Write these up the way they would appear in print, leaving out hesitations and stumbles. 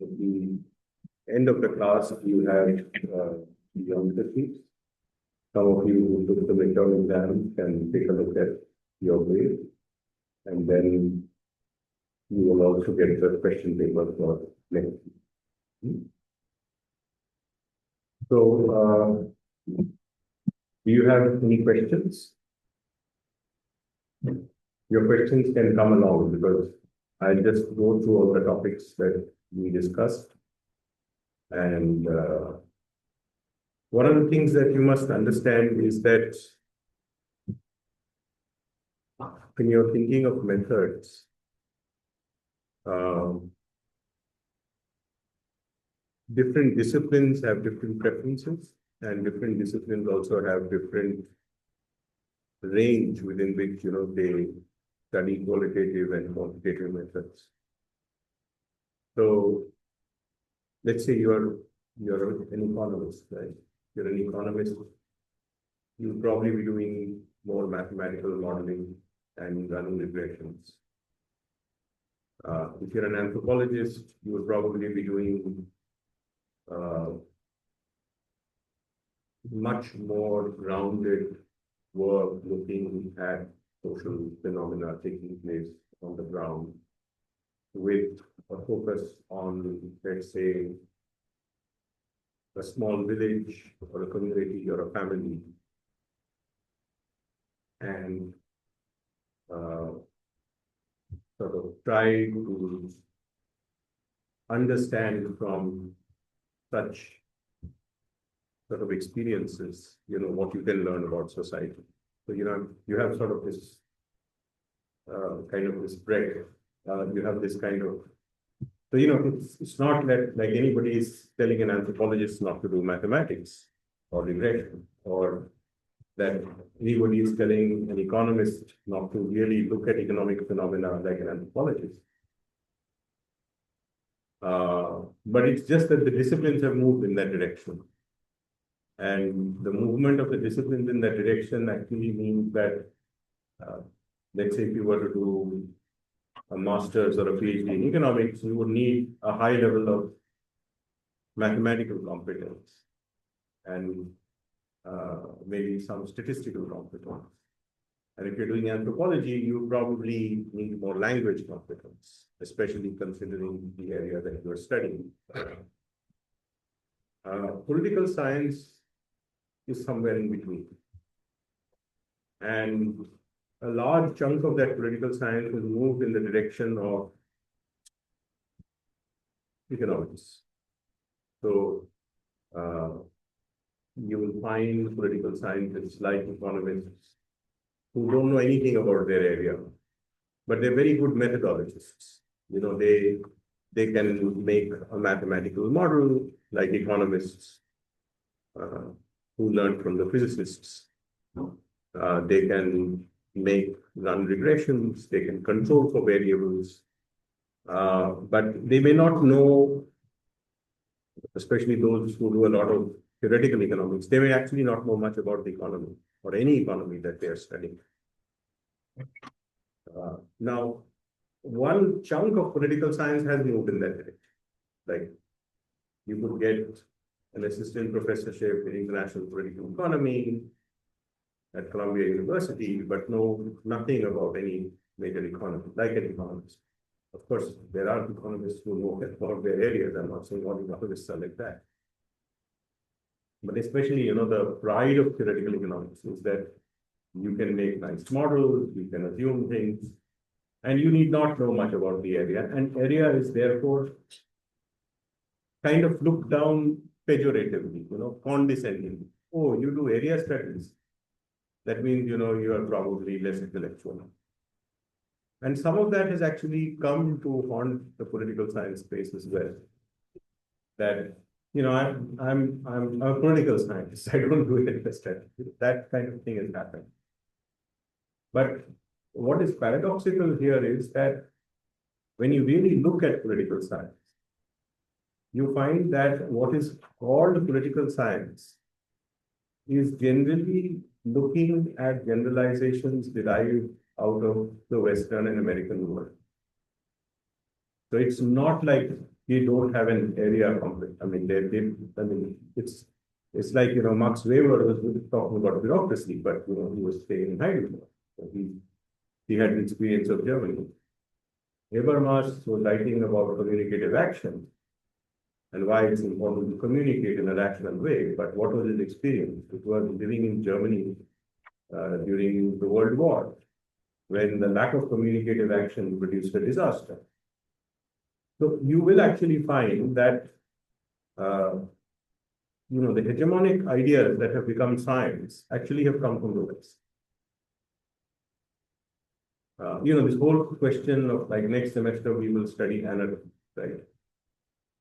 At the end of the class, you have geometry. Some of you who took the midterm exam can take a look at your grade, and then you will also get the question paper for next week. So, do you have any questions? Your questions can come along because I'll just go through all the topics that we discussed. And one of the things that you must understand is that when you're thinking of methods, different disciplines have different preferences, and different disciplines also have different range within which they study qualitative and quantitative methods. So let's say you're an economist, right? You're an economist, you'll probably be doing more mathematical modeling and running regressions. If you're an anthropologist, you will probably be doing much more grounded work looking at social phenomena taking place on the ground with a focus on, let's say, a small village or a community or a family, and sort of try to understand from such sort of experiences, what you can learn about society. So, you have sort of this kind of this breadth. You have this kind of, so, it's not that like anybody is telling an anthropologist not to do mathematics or regression, or that anybody is telling an economist not to really look at economic phenomena like an anthropologist. But it's just that the disciplines have moved in that direction. And the movement of the disciplines in that direction actually means that, let's say if you were to do a master's or a PhD in economics, you would need a high level of mathematical competence and maybe some statistical competence. And if you're doing anthropology, you probably need more language competence, especially considering the area that you're studying. Political science is somewhere in between. And a large chunk of that political science is moved in the direction of economics. So you will find political scientists like economists who don't know anything about their area, but they're very good methodologists. They can make a mathematical model like economists who learn from the physicists. They can run regressions, they can control for variables, but they may not know, especially those who do a lot of theoretical economics, they may actually not know much about the economy or any economy that they are studying. Now, one chunk of political science has moved in that direction. Like, you could get an assistant professorship in international political economy at Columbia University, but know nothing about any major economy, like an economist. Of course, there are economists who know about their areas. I'm not saying all economists are like that. But especially, the pride of theoretical economics is that you can make nice models, you can assume things, and you need not know much about the area. And area is therefore kind of looked down pejoratively, condescendingly. Oh, you do area studies. That means, you are probably less intellectual. And some of that has actually come to haunt the political science space as well. That, I'm a political scientist. I don't do area studies. That kind of thing has happened. But what is paradoxical here is that when you really look at political science, you find that what is called political science is generally looking at generalizations derived out of the Western and American world. So it's not like we don't have an area conflict. I mean, I mean, it's like, Max Weber was talking about bureaucracy, but, he was staying in Heidelberg. So he had the experience of Germany. Habermas was writing about communicative action and why it's important to communicate in a rational way. But what was his experience? It was living in Germany during the World War, when the lack of communicative action produced a disaster. So you will actually find that, the hegemonic ideas that have become science actually have come from the West. This whole question of like next semester we will study anarchy, right?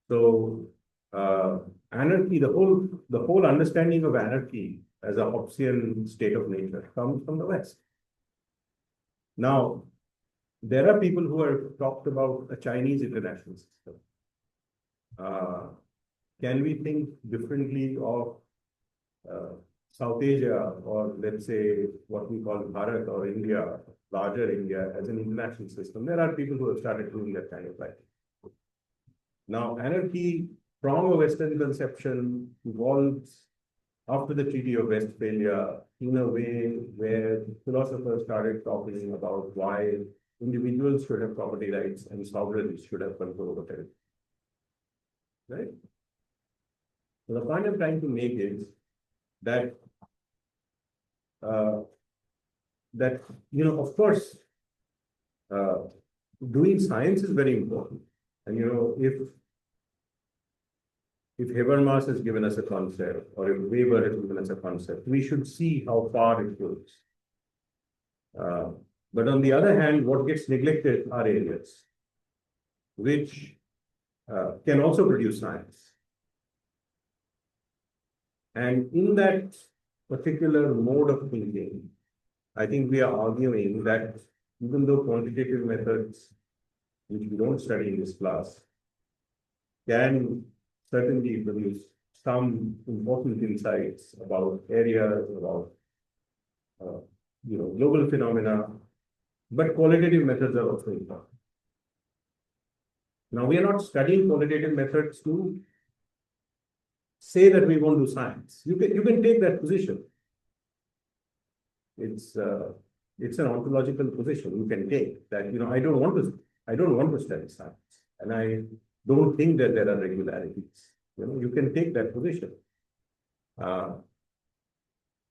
So anarchy, the whole understanding of anarchy as a Hobbesian state of nature comes from the West. Now, there are people who have talked about a Chinese international system. Can we think differently of South Asia, or let's say what we call Bharat or India, larger India, as an international system? There are people who have started doing that kind of writing. Now, anarchy from a Western conception evolves after the Treaty of Westphalia in a way where philosophers started talking about why individuals should have property rights and sovereigns should have control over territory. Right? So the point I'm trying to make is that of course, doing science is very important. And if Habermas has given us a concept, or if Weber has given us a concept, we should see how far it goes. But on the other hand, what gets neglected are areas which can also produce science. And in that particular mode of thinking, I think we are arguing that even though quantitative methods, which we don't study in this class, can certainly produce some important insights about areas, about global phenomena, but qualitative methods are also important. Now, we are not studying qualitative methods to say that we won't do science. You can take that position. It's an ontological position you can take, that I don't want to study science, and I don't think that there are regularities. You can take that position.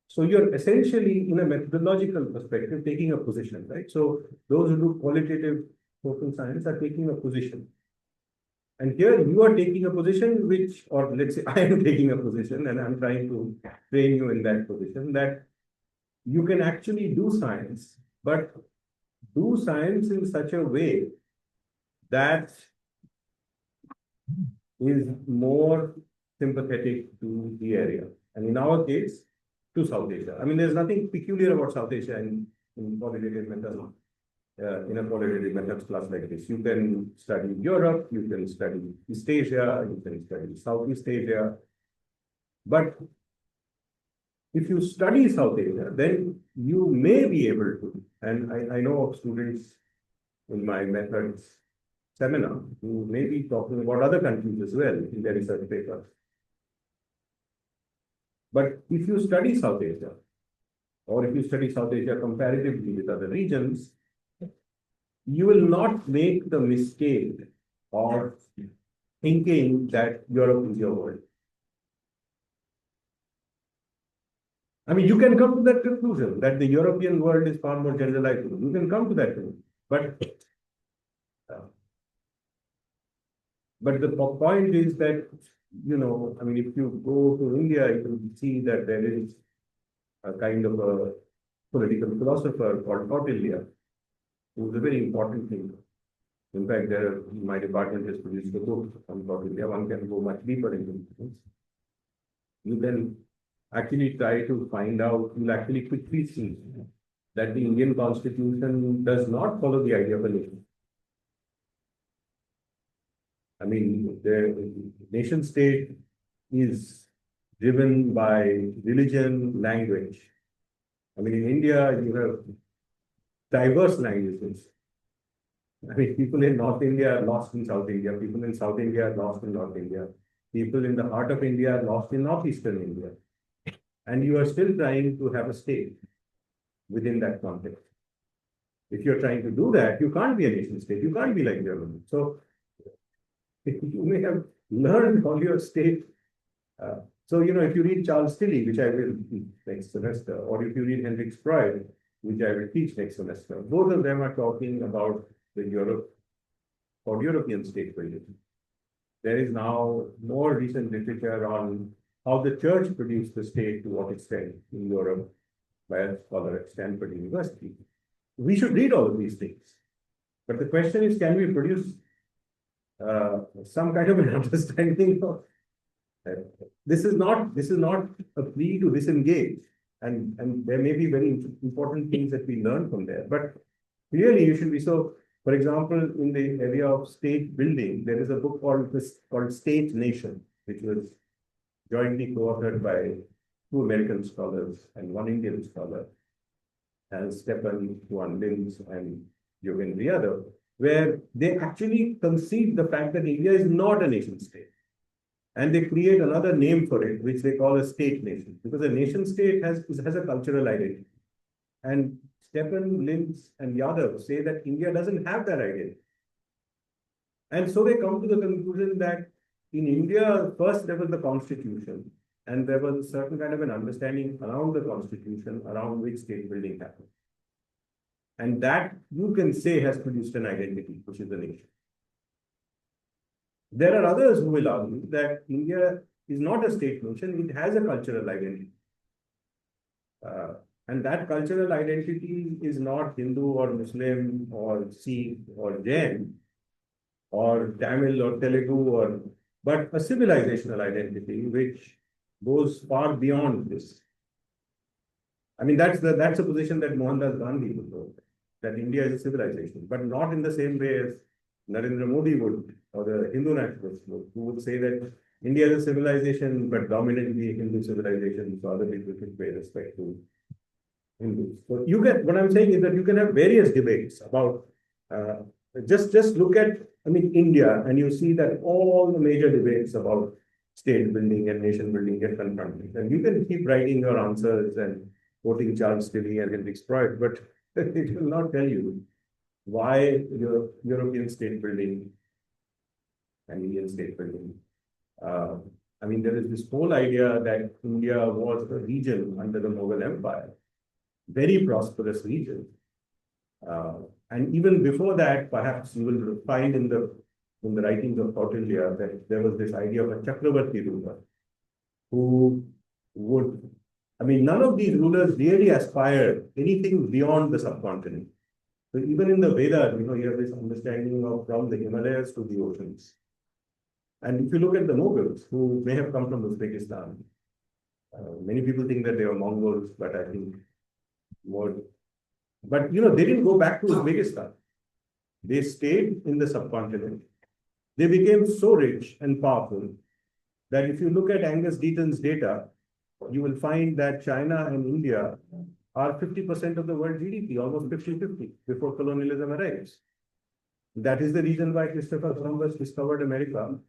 So you're essentially, in a methodological perspective, taking a position, right? So those who do qualitative social science are taking a position. And here you are taking a position which, or let's say I am taking a position, and I'm trying to train you in that position, that you can actually do science, but do science in such a way that is more sympathetic to the area. And in our case, to South Asia. I mean, there's nothing peculiar about South Asia in qualitative methods. In a qualitative methods class like this, you can study Europe, you can study East Asia, you can study Southeast Asia. But if you study South Asia, then you may be able to, and I know of students in my methods seminar who may be talking about other countries as well in their research papers. But if you study South Asia, or if you study South Asia comparatively with other regions, you will not make the mistake of thinking that Europe is your world. I mean, you can come to that conclusion that the European world is far more generalized. You can come to that conclusion. But the point is that, I mean, if you go to India, you can see that there is a kind of a political philosopher called Kautilya, who is a very important thinker. In fact, my department has produced a book on Kautilya. One can go much deeper into things. You can actually try to find out, you'll actually quickly see that the Indian Constitution does not follow the idea of a nation. I mean, the nation state is driven by religion, language. I mean, in India, you have diverse languages. I mean, people in North India are lost in South India. People in South India are lost in North India. People in the heart of India are lost in Northeastern India. And you are still trying to have a state within that context. If you're trying to do that, you can't be a nation state. You can't be like Germany. So you may have learned all your state. So, if you read Charles Tilly, which I will teach next semester, or if you read Henrik Freud, which I will teach next semester, both of them are talking about the Europe or European state building. There is now more recent literature on how the church produced the state to what extent in Europe by a scholar at Stanford University. We should read all of these things. But the question is, can we produce some kind of an understanding of this is not a plea to disengage, and there may be very important things that we learn from there. But clearly, you should be so. For example, in the area of state building, there is a book called State Nation, which was jointly co-authored by two American scholars and one Indian scholar, and Stephen Juan Linz and Yogen Yadav, where they actually concede the fact that India is not a nation state. And they create another name for it, which they call a state nation, because a nation state has a cultural identity. And Stephen, Linz, and Yadav say that India doesn't have that identity. And so they come to the conclusion that in India, first there was the constitution, and there was a certain kind of an understanding around the constitution, around which state building happened. And that you can say has produced an identity, which is the nation. There are others who will argue that India is not a state nation, it has a cultural identity. And that cultural identity is not Hindu or Muslim or Sikh or Jain or Tamil or Telugu, but a civilizational identity which goes far beyond this. I mean, that's a position that Mohandas Gandhi would hold, that India is a civilization, but not in the same way as Narendra Modi would, or the Hindu nationalists would, who would say that India is a civilization, but dominantly Hindu civilization, so other people should pay respect to Hindus. So what I'm saying is that you can have various debates about, just look at, India, and you see that all the major debates about state building and nation building get confronted. And you can keep writing your answers and quoting Charles Tilly and Henrik Freud, but it will not tell you why European state building and Indian state building. There is this whole idea that India was a region under the Mughal Empire, very prosperous region. And even before that, perhaps you will find in the writings of Kautilya that there was this idea of a Chakravarti ruler who would, none of these rulers really aspired anything beyond the subcontinent. So even in the Vedas, you have this understanding of from the Himalayas to the oceans. And if you look at the Mughals, who may have come from Uzbekistan, many people think that they were Mongols, but I think more. But they didn't go back to Uzbekistan. They stayed in the subcontinent. They became so rich and powerful that if you look at Angus Deaton's data, you will find that China and India are 50% of the world GDP, almost 50-50 before colonialism arrives. That is the reason why Christopher Columbus discovered America.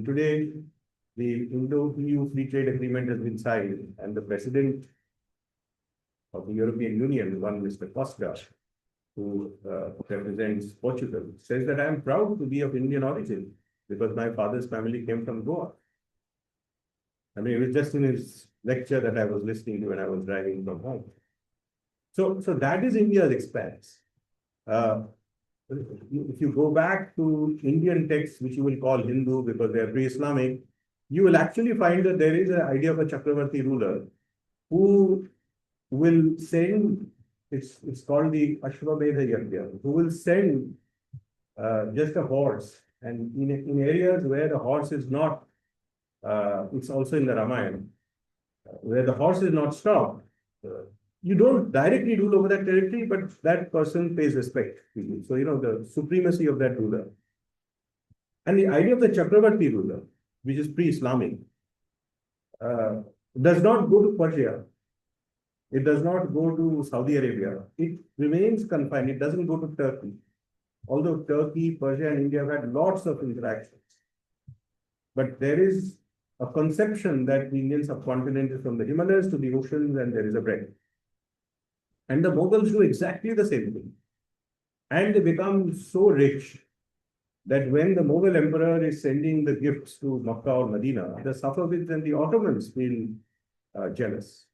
Today, the Indo-EU Free Trade Agreement has been signed, and the president of the European Union, one Mr. Costa, who represents Portugal, says that I am proud to be of Indian origin because my father's family came from Goa. It was just in his lecture that I was listening to when I was driving from home. So that is India's expanse. If you go back to Indian texts, which you will call Hindu because they are pre-Islamic, you will actually find that there is an idea of a Chakravarti ruler who will send, it's called the Ashwamedha Yajna, who will send just a horse. And in areas where the horse is not, it's also in the Ramayana, where the horse is not stopped, you don't directly rule over that territory, but that person pays respect to you. So, the supremacy of that ruler. And the idea of the Chakravarti ruler, which is pre-Islamic, does not go to Persia. It does not go to Saudi Arabia. It remains confined. It doesn't go to Turkey. although Turkey, Persia, and India have had lots of interactions, but there is a conception that the Indian subcontinent is from the Himalayas to the oceans and there is a break. And the Mughals do exactly the same thing. And they become so rich that when the Mughal emperor is sending the gifts to Makkah or Medina, the Safavids and the Ottomans feel jealous.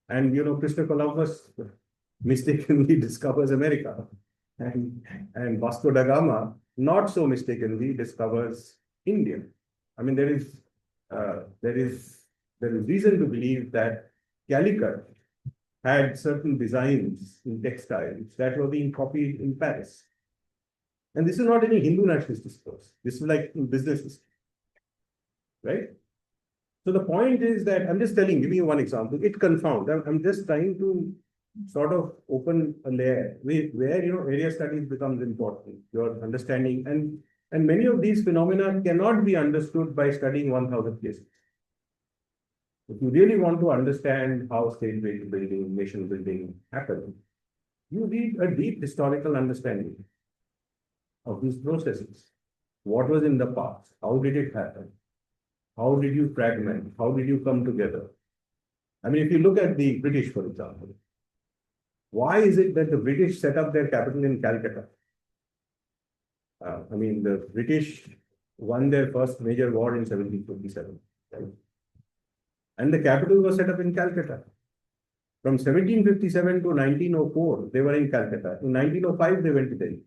And, Christopher Columbus mistakenly discovers America. And Vasco da Gama, not so mistakenly, discovers India. I mean, there is reason to believe that Calicut had certain designs in textiles that were being copied in Paris. And this is not any Hindu nationalist discourse. This is like in business, right? So the point is that I'm just telling, give me one example. It confounds. I'm just trying to sort of open a layer where area studies becomes important. Your understanding and many of these phenomena cannot be understood by studying 1,000 cases. If you really want to understand how state building, nation building happens, you need a deep historical understanding of these processes. What was in the past? How did it happen? How did you fragment? How did you come together? I mean, if you look at the British, for example, why is it that the British set up their capital in Calcutta? I mean, the British won their first major war in 1757, right? And the capital was set up in Calcutta. From 1757 to 1904, they were in Calcutta. In 1905, they went to Delhi.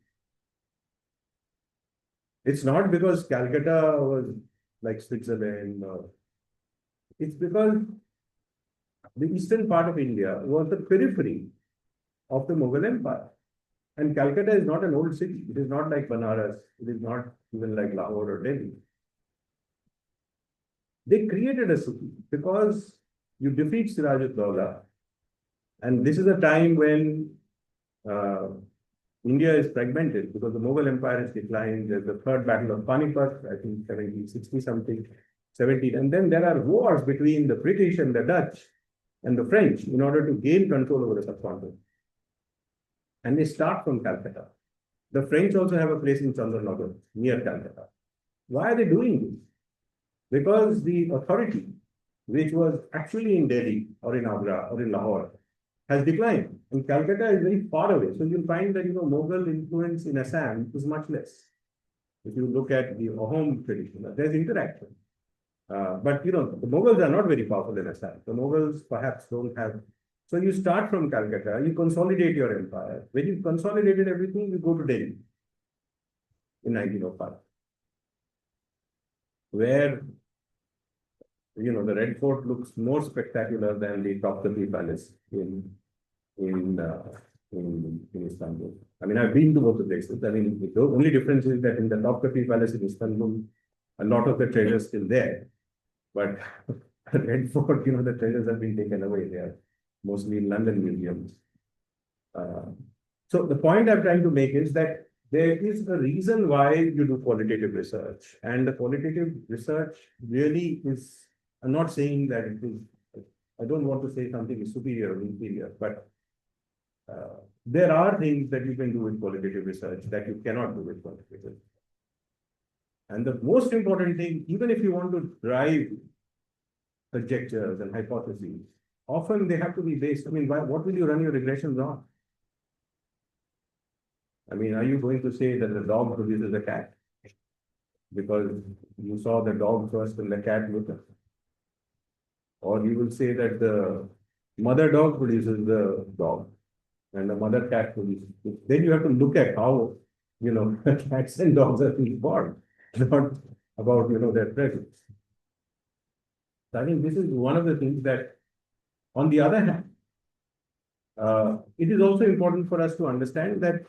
It's not because Calcutta was like Switzerland, it's because the eastern part of India was the periphery of the Mughal Empire. And Calcutta is not an old city. It is not like Banaras. It is not even like Lahore or Delhi. They created a city because you defeat Siraj ud-Dawla. And this is a time when India is fragmented because the Mughal Empire has declined. There's the third battle of Panipat, I think 1760 something, 17. And then there are wars between the British and the Dutch and the French in order to gain control over the subcontinent. And they start from Calcutta. The French also have a place in Chandranagore, near Calcutta. Why are they doing this? Because the authority, which was actually in Delhi or in Agra or in Lahore, has declined. And Calcutta is very far away. So you'll find that, Mughal influence in Assam is much less. If you look at the Ahom tradition, there's interaction. But, the Mughals are not very powerful in Assam. The Mughals perhaps don't have. So you start from Calcutta, you consolidate your empire. When you've consolidated everything, you go to Delhi in 1905, where, the Red Fort looks more spectacular than the Topkapi Palace in Istanbul. I mean, I've been to both the places. I mean, the only difference is that in the Topkapi Palace in Istanbul, a lot of the treasures still there. But Red Fort, the treasures have been taken away. They are mostly in London museums. So the point I'm trying to make is that there is a reason why you do qualitative research. And the qualitative research really is, I'm not saying that it is, I don't want to say something is superior or inferior, but there are things that you can do with qualitative research that you cannot do with quantitative. And the most important thing, even if you want to drive conjectures and hypotheses, often they have to be based. I mean, what will you run your regressions on? I mean, are you going to say that the dog produces a cat because you saw the dog first and the cat later? Or you will say that the mother dog produces the dog and the mother cat produces. Then you have to look at how, cats and dogs are being born, not about, their presence. So I think this is one of the things that, on the other hand, it is also important for us to understand that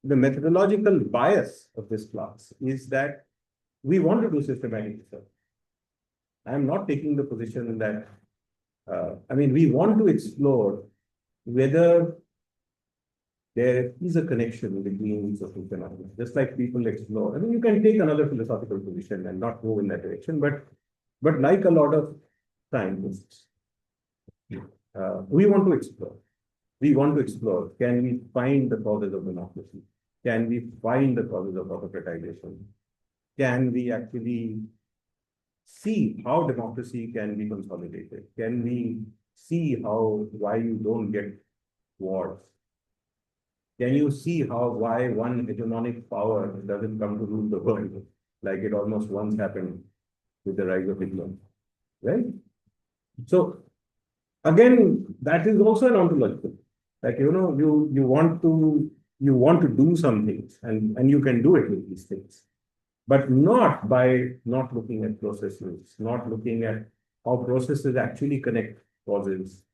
the methodological bias of this class is that we want to do systematic research. I am not taking the position that, we want to explore whether there is a connection between social phenomena, just like people explore. I mean, you can take another philosophical position and not go in that direction, but like a lot of scientists, we want to explore. we want to explore. Can we find the causes of democracy? Can we find the causes of autocratization? Can we actually see how democracy can be consolidated? Can we see why you don't get wars? Can you see why one hegemonic power doesn't come to rule the world like it almost once happened with the rise of Hitler, right? So again, that is also an ontological. Like, you want to do some things and you can do it with these things, but not by not looking at processes, not looking at how processes actually connect causes.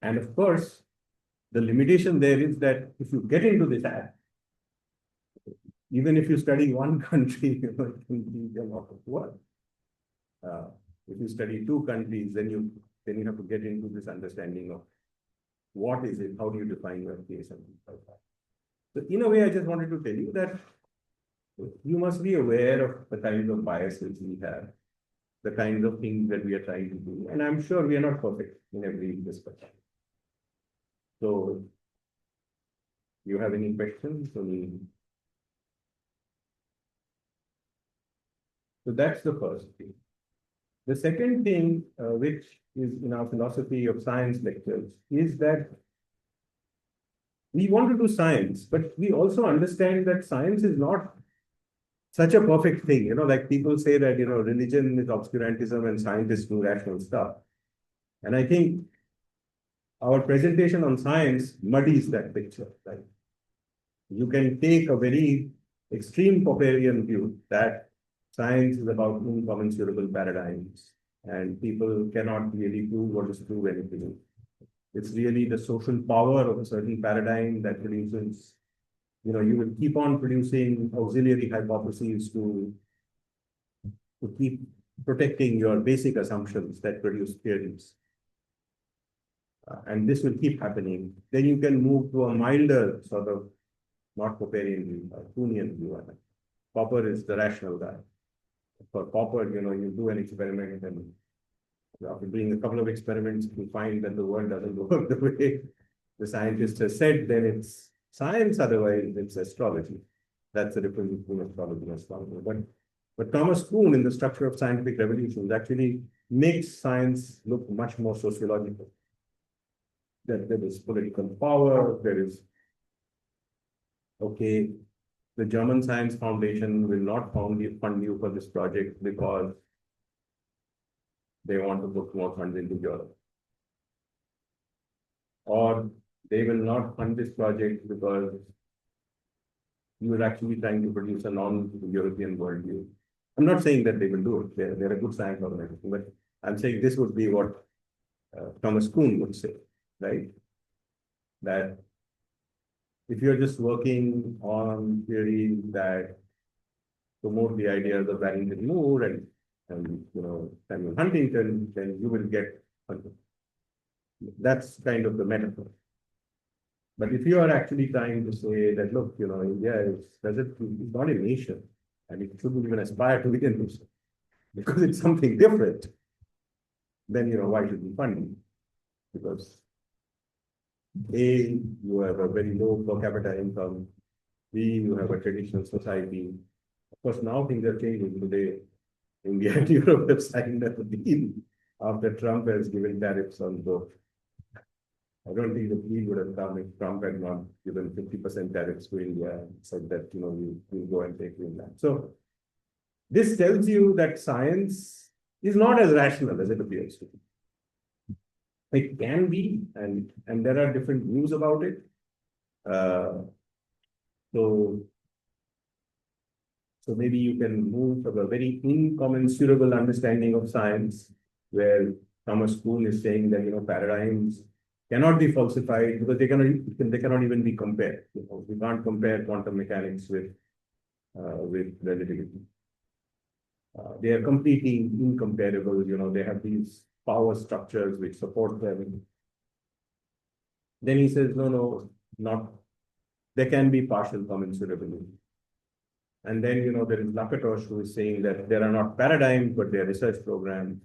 And of course, the limitation there is that if you get into this act, even if you study one country, it can be a lot of work. If you study two countries, then you have to get into this understanding of what is it, how do you define your case, and things like that. So in a way, I just wanted to tell you that you must be aware of the kinds of biases we have, the kinds of things that we are trying to do. And I'm sure we are not perfect in every discussion. So, you have any questions? So that's the first thing. The second thing, which is in our philosophy of science lectures, is that we want to do science, but we also understand that science is not such a perfect thing. Like people say that, religion is obscurantism and scientists do rational stuff. And I think our presentation on science muddies that picture. Right? You can take a very extreme Popperian view that science is about incommensurable paradigms, and people cannot really prove or disprove anything. It's really the social power of a certain paradigm that produces, you will keep on producing auxiliary hypotheses to keep protecting your basic assumptions that produce theories. And this will keep happening. Then you can move to a milder sort of, not Popperian view, Kuhnian view. Popper is the rational guy. For Popper, you do an experiment, and after doing a couple of experiments, you find that the world doesn't work the way the scientist has said, then it's science, otherwise it's astrology. That's the difference between astrology and astronomy. But Thomas Kuhn, in the structure of scientific revolutions, actually makes science look much more sociological. That there is political power, there is, okay, the German Science Foundation will not fund you for this project because they want to put more funds into Europe. Or they will not fund this project because you are actually trying to produce a non-European worldview. I'm not saying that they will do it. They're a good science organization, but I'm saying this would be what Thomas Kuhn would say, right? That if you're just working on theories that promote the ideas of Barrington Moore and Samuel Huntington, then you will get funding. That's kind of the metaphor. But if you are actually trying to say that, look, India is not a nation, and it shouldn't even aspire to be a nation because it's something different, then why should we fund you? Because A, you have a very low per capita income. B, you have a traditional society. Of course, now things are changing. Today, India and Europe have signed a deal after Trump has given tariffs on both. I don't think the deal would have come if Trump had not given 50% tariffs to India and said that, we'll go and take Greenland. So this tells you that science is not as rational as it appears to be. It can be, and there are different views about it. So maybe you can move from a very incommensurable understanding of science, where Thomas Kuhn is saying that paradigms cannot be falsified because they cannot even be compared. We can't compare quantum mechanics with relativity. They are completely incomparable. They have these power structures which support them. Then he says, no, not. There can be partial commensurability. And then, there is Lakatosh, who is saying that there are not paradigms, but they are research programs.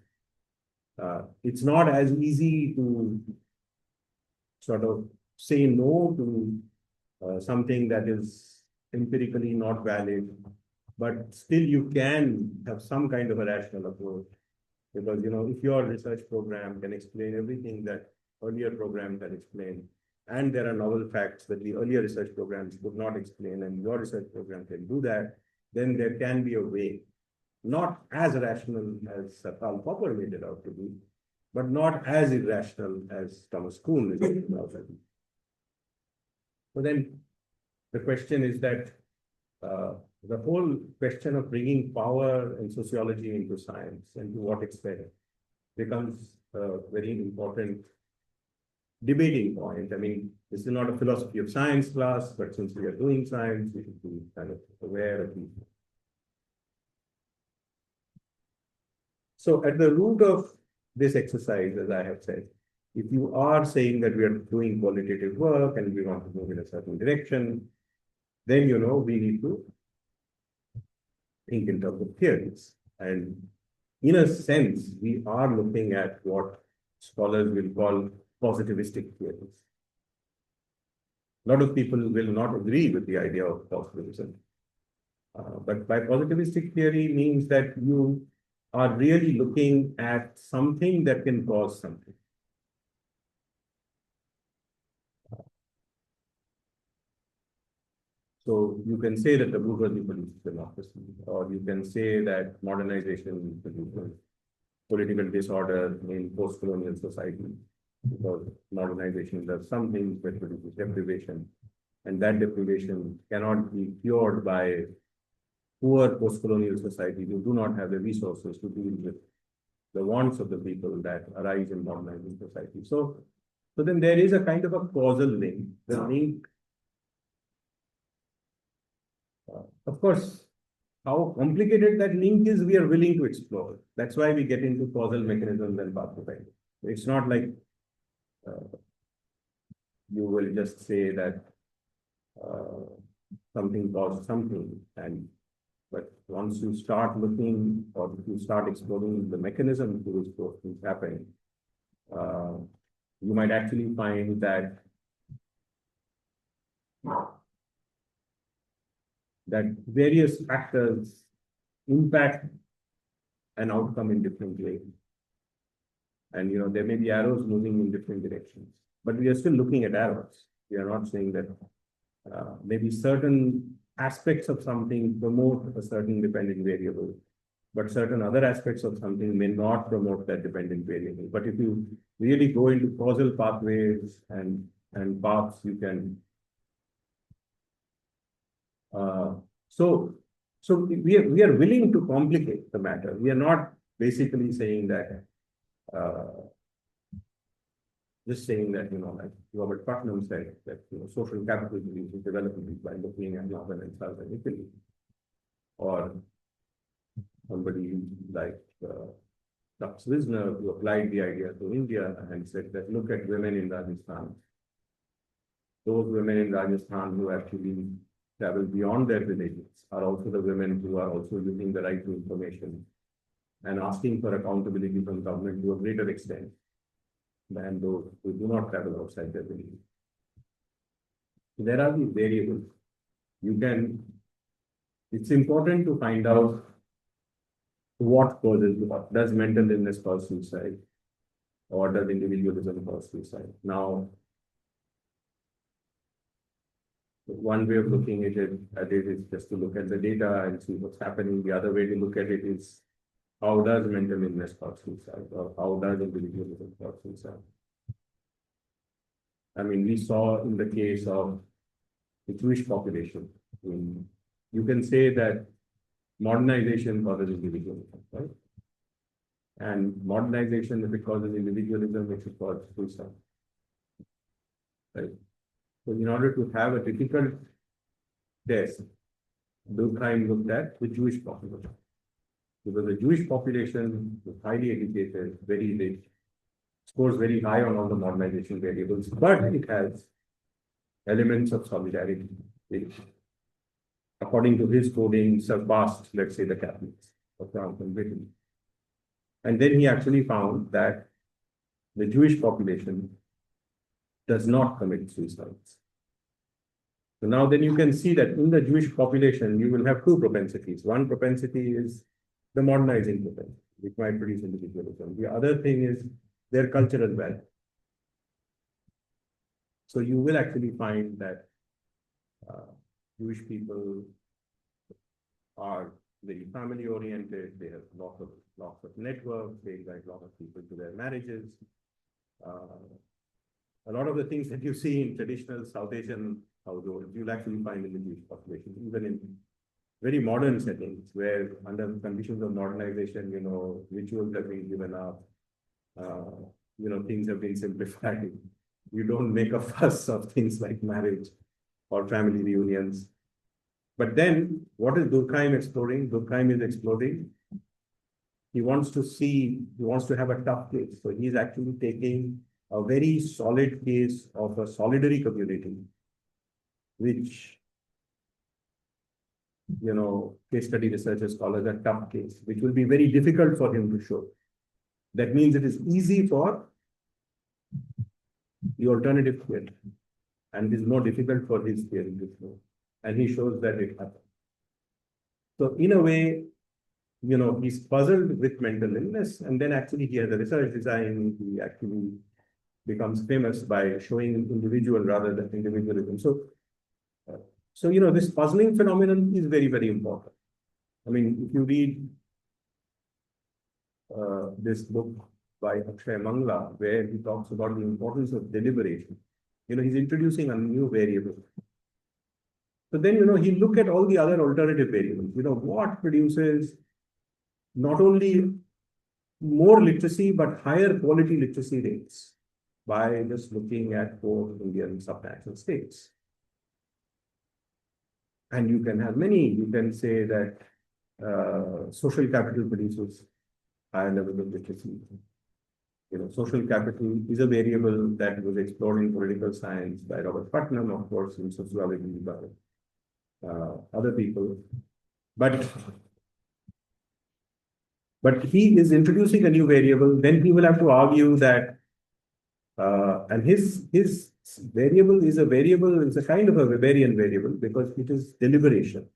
It's not as easy to sort of say no to something that is empirically not valid, but still you can have some kind of a rational approach. Because, if your research program can explain everything that earlier programs had explained, and there are novel facts that the earlier research programs could not explain, and your research program can do that, then there can be a way, not as rational as Karl Popper made it out to be, but not as irrational as Thomas Kuhn is making it out to be. So then the question is that the whole question of bringing power and sociology into science, and to what extent, becomes a very important debating point. I mean, this is not a philosophy of science class, but since we are doing science, we should be kind of aware of these. So at the root of this exercise, as I have said, if you are saying that we are doing qualitative work and we want to move in a certain direction, then, we need to think in terms of theories. And in a sense, we are looking at what scholars will call positivistic theories. A lot of people will not agree with the idea of positivism. But by positivistic theory means that you are really looking at something that can cause something. So you can say that the bourgeoisie produces democracy, or you can say that modernization produces political disorder in post-colonial society, because modernization does some things that produces deprivation, and that deprivation cannot be cured by poor post-colonial societies who do not have the resources to deal with the wants of the people that arise in modernizing society. So then there is a kind of a causal link. The link, of course, how complicated that link is, we are willing to explore. That's why we get into causal mechanisms and pathophysics. It's not like you will just say that something caused something, but once you start looking, or if you start exploring the mechanism through which those things happen, you might actually find that various factors impact an outcome in different ways. And there may be arrows moving in different directions, but we are still looking at arrows. We are not saying that maybe certain aspects of something promote a certain dependent variable, but certain other aspects of something may not promote that dependent variable. But if you really go into causal pathways and paths, you can. So we are willing to complicate the matter. We are not basically saying that. Just saying that, like Robert Putnam said, that social capitalism is development by looking at Northern and Southern Italy, or somebody like Dux Wisner, who applied the idea to India and said that look at women in Rajasthan. Those women in Rajasthan who actually travel beyond their villages are also the women who are also using the right to information and asking for accountability from government to a greater extent than those who do not travel outside their village. There are these variables. It's important to find out what causes what. Does mental illness cause suicide? Or does individualism cause suicide? Now, one way of looking at it is just to look at the data and see what's happening. The other way to look at it is, how does mental illness cause suicide, or how does individualism cause suicide? I mean, we saw in the case of the Jewish population, you can say that modernization causes individualism, right? And modernization, if it causes individualism, it should cause suicide, right? So in order to have a difficult test, Durkheim looked at the Jewish population. Because the Jewish population was highly educated, very rich, scores very high on all the modernization variables, but it has elements of solidarity, which, according to his coding, surpassed, let's say, the Catholics of France and Britain. And then he actually found that the Jewish population does not commit suicides. So now then you can see that in the Jewish population, you will have two propensities. One propensity is the modernizing propensity, which might produce individualism. The other thing is their cultural value. So you will actually find that Jewish people are very family oriented. They have lots of networks. They invite a lot of people to their marriages. A lot of the things that you see in traditional South Asian households, you'll actually find in the Jewish population, even in very modern settings where under conditions of modernization, rituals have been given up, things have been simplified. You don't make a fuss of things like marriage or family reunions. But then what is Durkheim exploring? Durkheim is exploring. He wants to have a tough case. So he's actually taking a very solid case of a solidary community, which, case study researchers call as a tough case, which will be very difficult for him to show. That means it is easy for the alternative theory, and it is more difficult for his theory to show. And he shows that it happens. So in a way, he's puzzled with mental illness, and then actually he has a research design. He actually becomes famous by showing individual rather than individualism. So this puzzling phenomenon is very, very important. I mean, if you read this book by Akshay Mangla, where he talks about the importance of deliberation, he's introducing a new variable. So then, he look at all the other alternative variables, what produces not only more literacy, but higher quality literacy rates by just looking at poor Indian subnational states. And you can have many. You can say that social capital produces higher levels of literacy. Social capital is a variable that was explored in political science by Robert Putnam, of course, in sociology by other people. But he is introducing a new variable. Then he will have to argue that, and his variable is a kind of a Weberian variable because it is deliberation.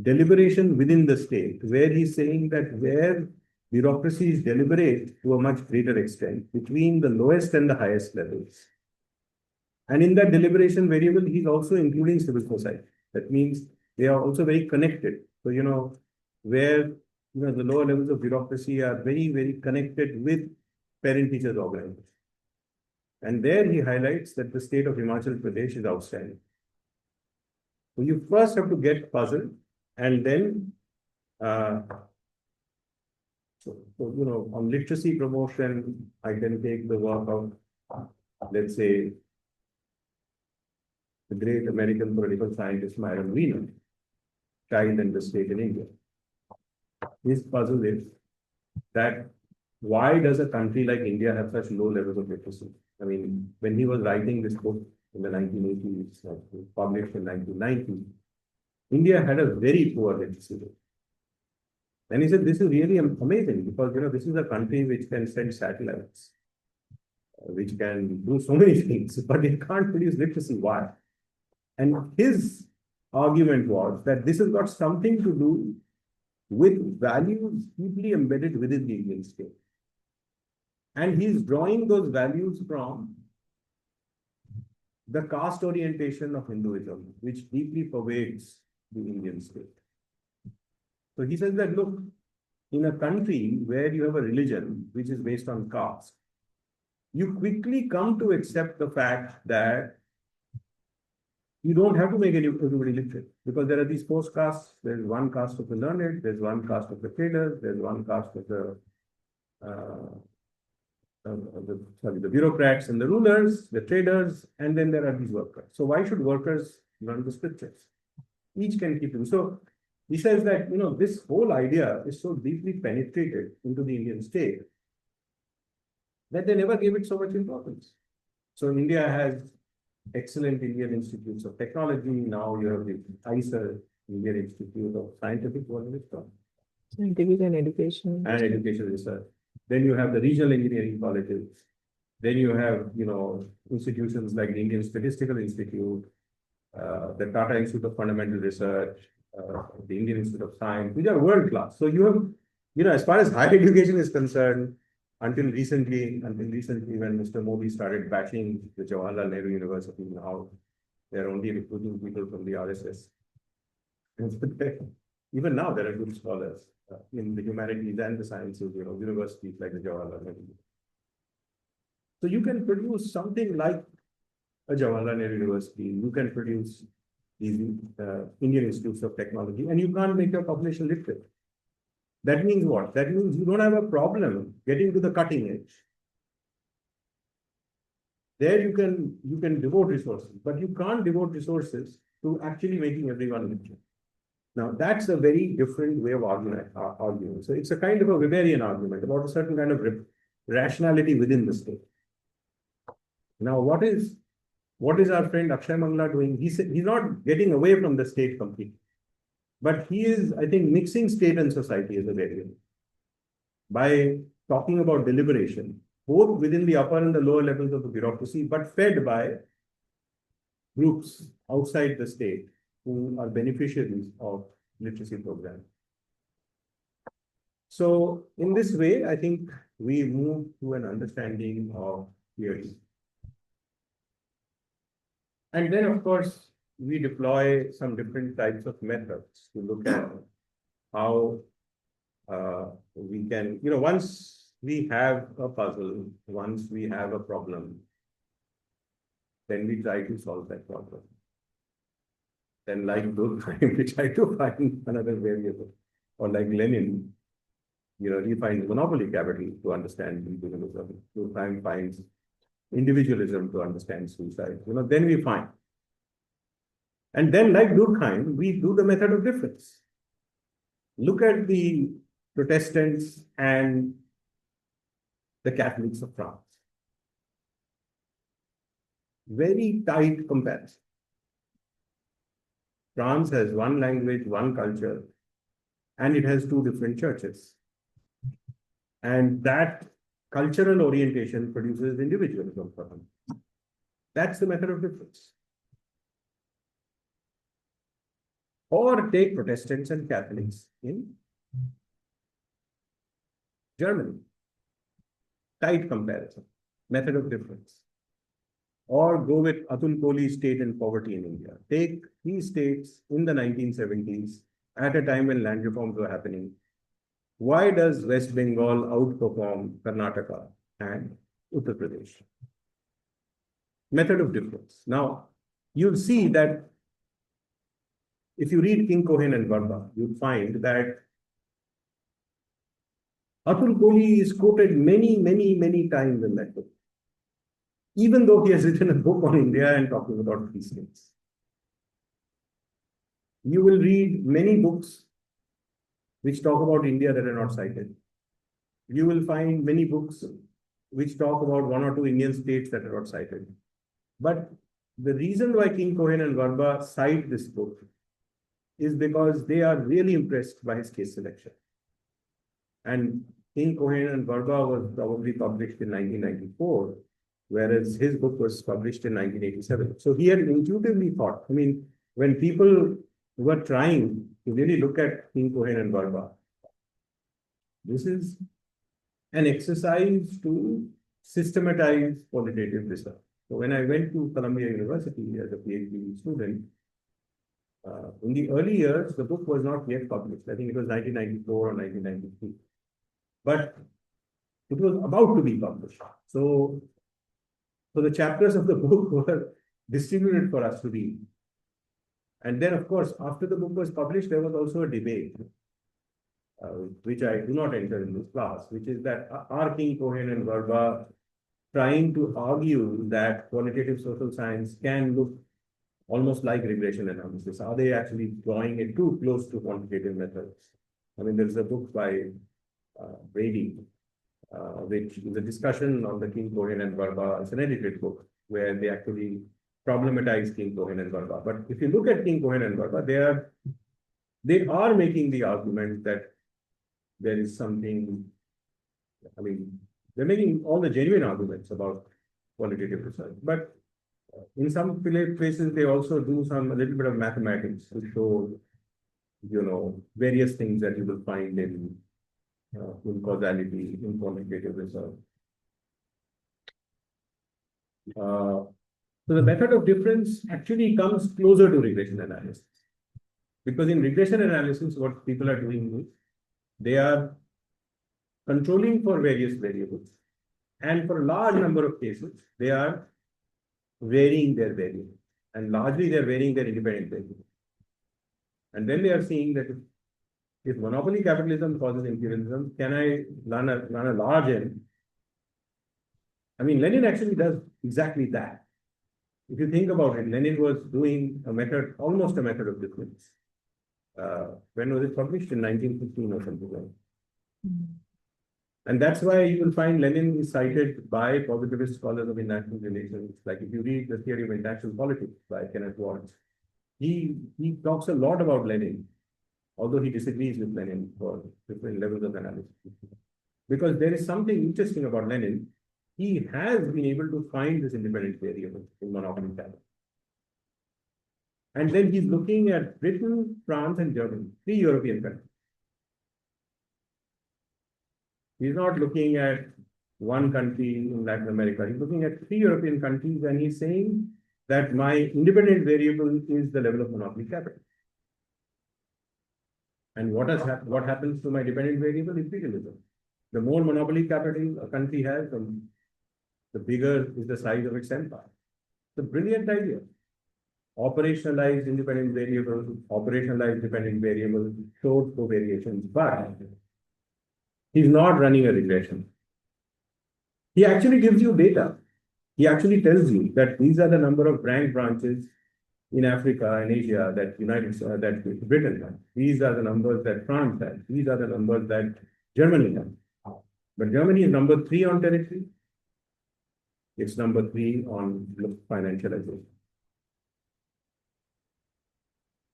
Deliberation within the state, where he's saying that where bureaucracies deliberate to a much greater extent between the lowest and the highest levels. And in that deliberation variable, he's also including civil society. That means they are also very connected. So, where the lower levels of bureaucracy are very, very connected with parent-teachers organizations. And there he highlights that the state of Himachal Pradesh is outstanding. So you first have to get puzzled, and then, on literacy promotion, I can take the work of, let's say, the great American political scientist Myron Wiener, Child and the State in India. His puzzle is that why does a country like India have such low levels of literacy? I mean, when he was writing this book in the 1980s, published in 1990, India had a very poor literacy rate. And he said, this is really amazing because, this is a country which can send satellites, which can do so many things, but it can't produce literacy. Why? And his argument was that this has got something to do with values deeply embedded within the Indian state. And he's drawing those values from the caste orientation of Hinduism, which deeply pervades the Indian state. So he says that, look, in a country where you have a religion which is based on caste, you quickly come to accept the fact that you don't have to make everybody literate because there are these four castes. There's one caste of the learned, there's one caste of the traders, there's one caste of the bureaucrats and the rulers, the traders, and then there are these workers. So why should workers learn the scriptures? Each can keep them. So he says that, this whole idea is so deeply penetrated into the Indian state that they never gave it so much importance. So India has excellent Indian institutes of technology. Now you have the ISER, Indian Institute of Scientific, Scientific and Education. And Education Research. Then you have the regional engineering colleges. Then you have, institutions like the Indian Statistical Institute, the Tata Institute of Fundamental Research, the Indian Institute of Science, which are world class. So you have, as far as higher education is concerned, until recently, when Mr. Modi started bashing the Jawaharlal Nehru University, now they're only recruiting people from the RSS. Even now, there are good scholars in the humanities and the sciences, universities like the Jawaharlal Nehru. So you can produce something like a Jawaharlal Nehru University, you can produce these Indian Institutes of Technology, and you can't make your population literate. That means what? That means you don't have a problem getting to the cutting edge. There you can devote resources, but you can't devote resources to actually making everyone literate. Now, that's a very different way of arguing. So it's a kind of a Weberian argument about a certain kind of rationality within the state. Now, what is our friend Akshay Mangla doing? He's not getting away from the state completely, but he is, I think, mixing state and society as a variable by talking about deliberation, both within the upper and the lower levels of the bureaucracy, but fed by groups outside the state who are beneficiaries of literacy programs. So in this way, I think we move to an understanding of theory. And then, of course, we deploy some different types of methods to look at how we can, once we have a puzzle, once we have a problem, then we try to solve that problem. Then, like Durkheim, we try to find another variable. Or like Lenin, he finds monopoly capital to understand individualism. Durkheim finds individualism to understand suicide. Then we find. And then, like Durkheim, we do the method of difference. Look at the Protestants and the Catholics of France. Very tight comparison. France has one language, one culture, and it has two different churches. And that cultural orientation produces individualism for them. That's the method of difference. Or take Protestants and Catholics in Germany. Tight comparison, method of difference. Or go with Atul Kohli's state and poverty in India. Take these states in the 1970s at a time when land reforms were happening. Why does West Bengal outperform Karnataka and Uttar Pradesh? Method of difference. Now, you'll see that if you read King, Cohen and Verba, you'll find that Atul Kohli is quoted many, many, many times in that book, even though he has written a book on India and talking about these things. You will read many books which talk about India that are not cited. You will find many books which talk about one or two Indian states that are not cited. But the reason why King, Cohen and Verba cite this book is because they are really impressed by his case selection. And King, Cohen and Verba was probably published in 1994, whereas his book was published in 1987. So he had intuitively thought, when people were trying to really look at King, Cohen and Verba, this is an exercise to systematize qualitative research. So when I went to Columbia University as a PhD student, in the early years, the book was not yet published. I think it was 1994 or 1993. But it was about to be published. So the chapters of the book were distributed for us to read. And then, of course, after the book was published, there was also a debate, which I do not enter in this class, which is that are King, Cohen and Verba trying to argue that qualitative social science can look almost like regression analysis? Are they actually drawing it too close to quantitative methods? There's a book by Brady, which is a discussion on the King, Cohen and Verba. It's an edited book where they actually problematize King, Cohen and Verba. But if you look at King, Cohen and Verba, they are making the argument that there is something, They're making all the genuine arguments about qualitative research. But in some places, they also do a little bit of mathematics to show, various things that you will find in causality, in quantitative research. So the method of difference actually comes closer to regression analysis. Because in regression analysis, what people are doing is they are controlling for various variables. And for a large number of cases, they are varying their variables. And largely, they're varying their independent variables. And then they are seeing that if monopoly capitalism causes imperialism, can I run a large N? I mean, Lenin actually does exactly that. If you think about it, Lenin was doing almost a method of difference. When was it published? In 1915 or something like that. And that's why you will find Lenin is cited by positivist scholars of international relations. Like if you read The Theory of International Politics by Kenneth Waltz, he talks a lot about Lenin, although he disagrees with Lenin for different levels of analysis. Because there is something interesting about Lenin. He has been able to find this independent variable in monopoly capital. And then he's looking at Britain, France, and Germany, 3 European countries. He's not looking at one country in Latin America. He's looking at 3 European countries, and he's saying that my independent variable is the level of monopoly capital. And what happens to my dependent variable? Imperialism. The more monopoly capital a country has, the bigger is the size of its empire. It's a brilliant idea. Operationalized independent variable, operationalized dependent variable, short covariations, but he's not running a regression. He actually gives you data. He actually tells you that these are the number of bank branches in Africa and Asia that Britain has. These are the numbers that France has. These are the numbers that Germany has. But Germany is number 3 on territory. It's number 3 on financialization.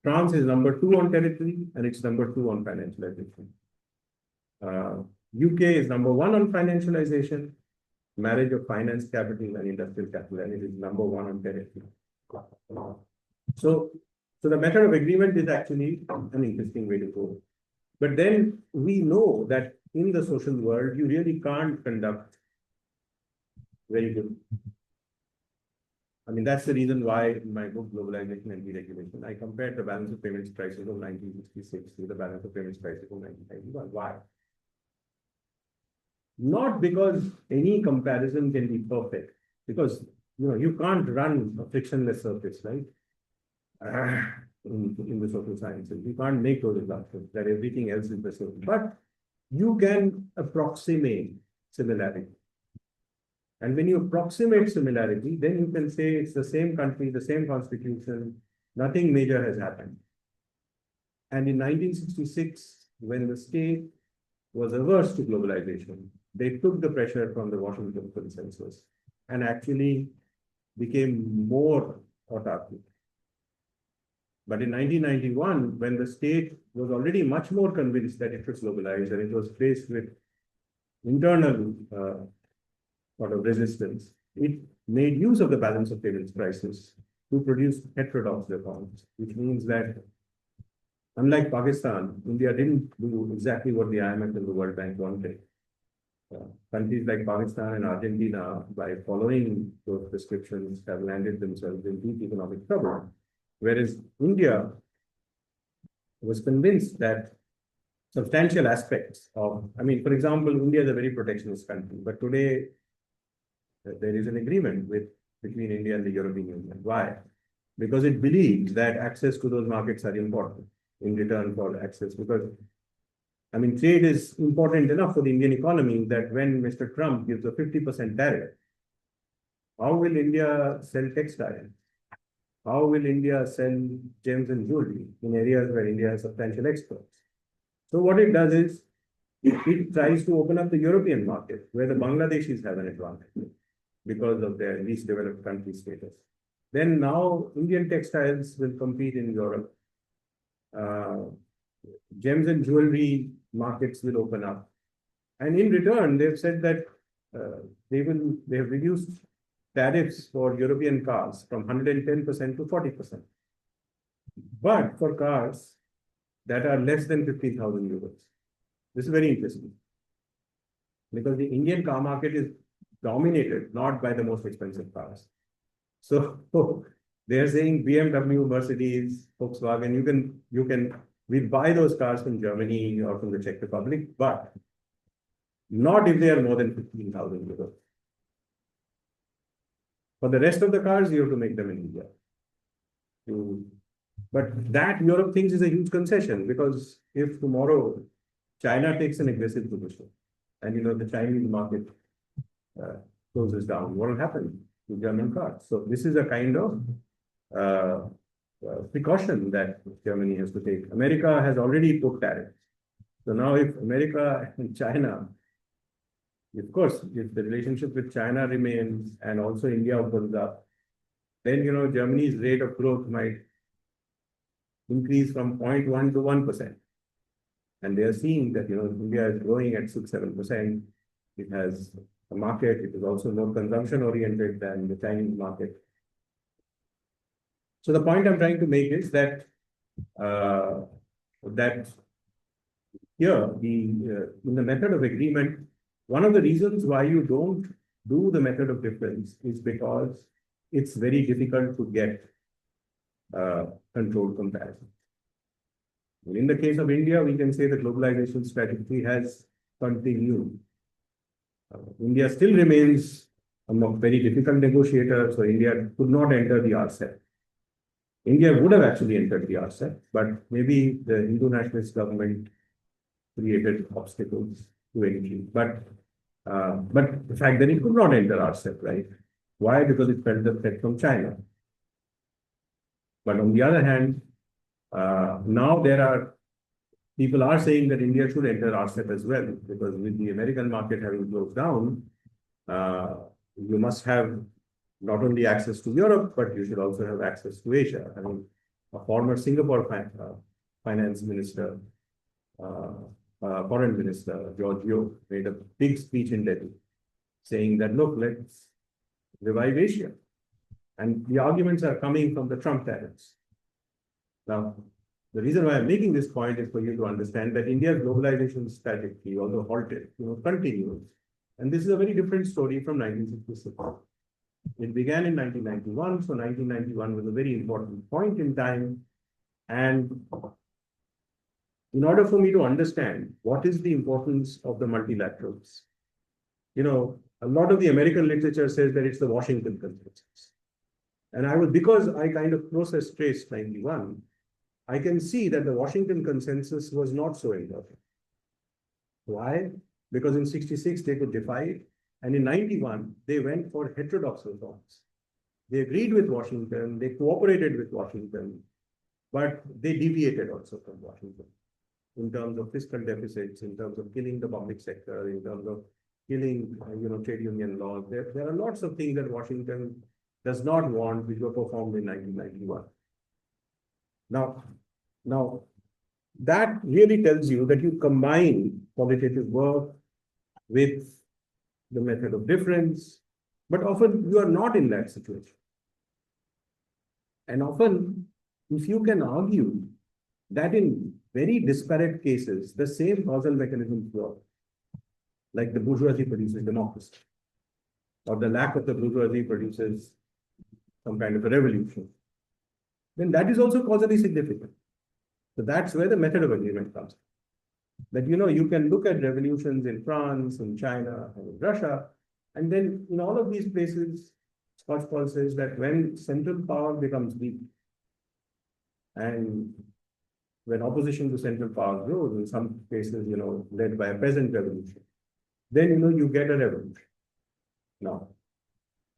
France is number 2 on territory, and it's number 2 on financialization. UK is number 1 on financialization, marriage of finance capital and industrial capital, and it is number 1 on territory. So the method of agreement is actually an interesting way to go. But then we know that in the social world, you really can't conduct very good. I mean, that's the reason why in my book, Globalization and Deregulation, I compared the balance of payments crisis of 1966 with the balance of payments crisis of 1991. Why? Not because any comparison can be perfect, because you can't run a frictionless surface, right? In the social sciences, you can't make those assumptions that everything else is the same. But you can approximate similarity. And when you approximate similarity, then you can say it's the same country, the same constitution, nothing major has happened. And in 1966, when the state was averse to globalization, they took the pressure from the Washington Consensus and actually became more autarkic. But in 1991, when the state was already much more convinced that it was globalized and it was faced with internal sort of resistance, it made use of the balance of payments crisis to produce heterodox reforms, which means that unlike Pakistan, India didn't do exactly what the IMF and the World Bank wanted. Countries like Pakistan and Argentina, by following those prescriptions, have landed themselves in deep economic trouble. Whereas India was convinced that substantial aspects of, for example, India is a very protectionist country, but today there is an agreement between India and the European Union. Why? Because it believes that access to those markets are important in return for access. Because, trade is important enough for the Indian economy that when Mr. Trump gives a 50% tariff, how will India sell textiles? How will India sell gems and jewelry in areas where India has substantial exports? So what it does is, it tries to open up the European market, where the Bangladeshis have an advantage because of their least developed country status. Then now Indian textiles will compete in Europe. Gems and jewelry markets will open up. And in return, they've said that they have reduced tariffs for European cars from 110% to 40%. But for cars that are less than 50,000 euros, this is very interesting because the Indian car market is dominated not by the most expensive cars. So they are saying BMW, Mercedes, Volkswagen, we buy those cars from Germany or from the Czech Republic, but not if they are more than 15,000 euros. For the rest of the cars, you have to make them in India. But that Europe thinks is a huge concession because if tomorrow China takes an aggressive position and the Chinese market closes down, what will happen to German cars? So this is a kind of precaution that Germany has to take. America has already put tariffs. So now if America and China, of course, if the relationship with China remains and also India opens up, then Germany's rate of growth might increase from 0.1 to 1%. And they are seeing that India is growing at 6-7%. It has a market, it is also more consumption oriented than the Chinese market. So the point I'm trying to make is that that here in the method of agreement, one of the reasons why you don't do the method of difference is because it's very difficult to get controlled comparison. In the case of India, we can say the globalization strategy has continued. India still remains a very difficult negotiator, so India could not enter the RCEP. India would have actually entered the RCEP, but maybe the Hindu nationalist government created obstacles to entry. But the fact that it could not enter RCEP, right? Why? Because it felt the threat from China. But on the other hand, now people are saying that India should enter RCEP as well, because with the American market having closed down, you must have not only access to Europe, but you should also have access to Asia. I mean, a former Singapore finance minister, foreign minister, George Yeo, made a big speech in Delhi saying that, look, let's revive Asia. And the arguments are coming from the Trump tariffs. Now, the reason why I'm making this point is for you to understand that India's globalization strategy, although halted, continues. And this is a very different story from 1966. It began in 1991, so 1991 was a very important point in time. And in order for me to understand what is the importance of the multilaterals, a lot of the American literature says that it's the Washington Consensus. And because I kind of process traced 91, I can see that the Washington Consensus was not so important. Why? Because in 66, they could defy it. And in 91, they went for heterodox reforms. They agreed with Washington, they cooperated with Washington, but they deviated also from Washington in terms of fiscal deficits, in terms of killing the public sector, in terms of killing, trade union laws. There are lots of things that Washington does not want, which were performed in 1991. Now, that really tells you that you combine qualitative work with the method of difference, but often you are not in that situation. And often, if you can argue that in very disparate cases, the same causal mechanisms work, like the bourgeoisie produces democracy, or the lack of the bourgeoisie produces some kind of a revolution, then that is also causally significant. So that's where the method of agreement comes. That, you can look at revolutions in France, in China, and in Russia, and then in all of these places, Scotch says that when central power becomes weak, and when opposition to central power grows, in some cases, led by a peasant revolution, then, you get a revolution. Now,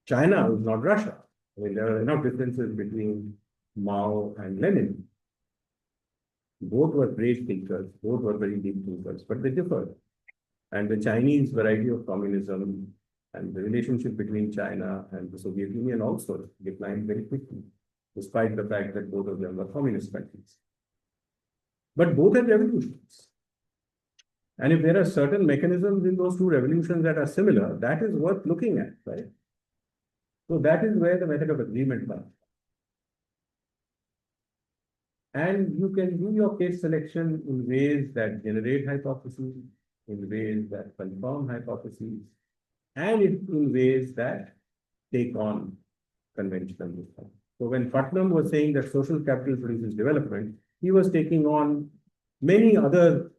China is not Russia. I mean, there are enough differences between Mao and Lenin. Both were great thinkers, both were very deep thinkers, but they differed. And the Chinese variety of communism and the relationship between China and the Soviet Union also declined very quickly, despite the fact that both of them were communist countries. But both had revolutions. And if there are certain mechanisms in those two revolutions that are similar, that is worth looking at, right? So that is where the method of agreement comes. And you can do your case selection in ways that generate hypotheses, in ways that confirm hypotheses, and in ways that take on conventional wisdom. So when Putnam was saying that social capital produces development, he was taking on many other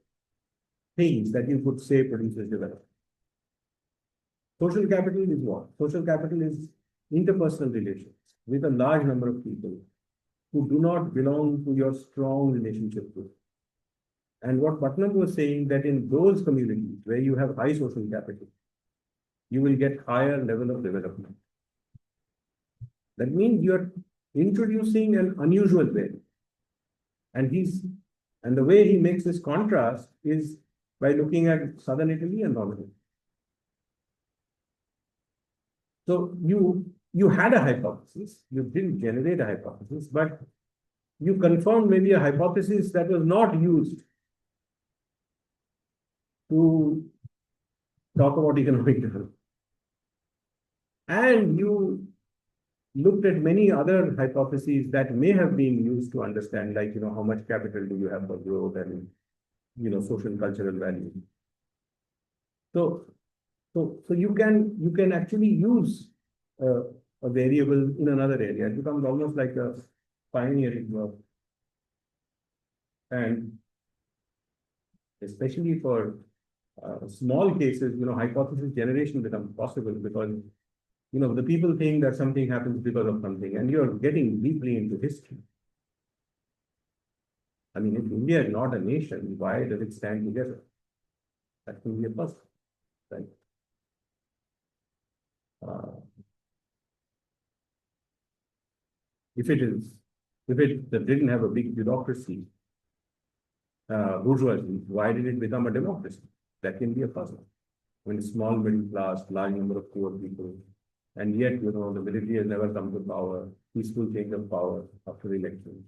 things that you could say produces development. Social capital is what? Social capital is interpersonal relations with a large number of people who do not belong to your strong relationship group. And what Putnam was saying that in those communities where you have high social capital, you will get higher level of development. That means you're introducing an unusual way. And the way he makes this contrast is by looking at southern Italy and northern Italy. So you had a hypothesis, you didn't generate a hypothesis, but you confirmed maybe a hypothesis that was not used to talk about economic development. And you looked at many other hypotheses that may have been used to understand, like, how much capital do you have for growth and, social cultural value. So you can actually use a variable in another area. It becomes almost like a pioneering work. And especially for small cases, hypothesis generation becomes possible because, the people think that something happens because of something, and you're getting deeply into history. I mean, if India is not a nation, why does it stand together? That can be a puzzle, right? If it didn't have a big bureaucracy, bourgeoisie, why did it become a democracy? That can be a puzzle. When small middle class, large number of poor people, and yet, the military has never come to power, peaceful change of power after elections.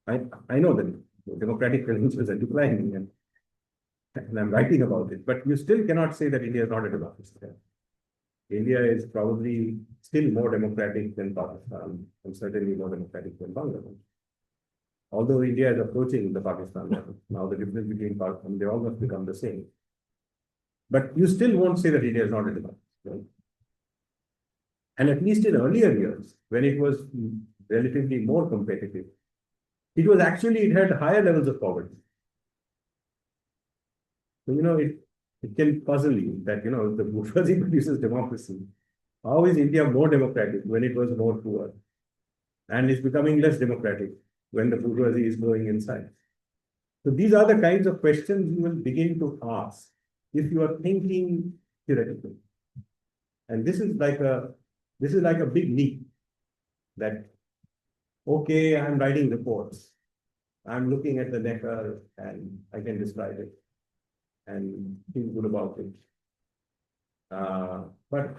I know that democratic credentials are declining, and I'm writing about it, but you still cannot say that India is not a democracy. India is probably still more democratic than Pakistan, and certainly more democratic than Bangladesh. Although India is approaching the Pakistan level, now the difference between Pakistan, they almost become the same. But you still won't say that India is not a democracy, right? And at least in earlier years, when it was relatively more competitive, it had higher levels of poverty. So, it can puzzle you that, if the bourgeoisie produces democracy, how is India more democratic when it was more poor? And it's becoming less democratic when the bourgeoisie is growing inside. So these are the kinds of questions you will begin to ask if you are thinking theoretically. And this is like a big leap that, okay, I'm writing reports. I'm looking at the Neckar and I can describe it and feel good about it. But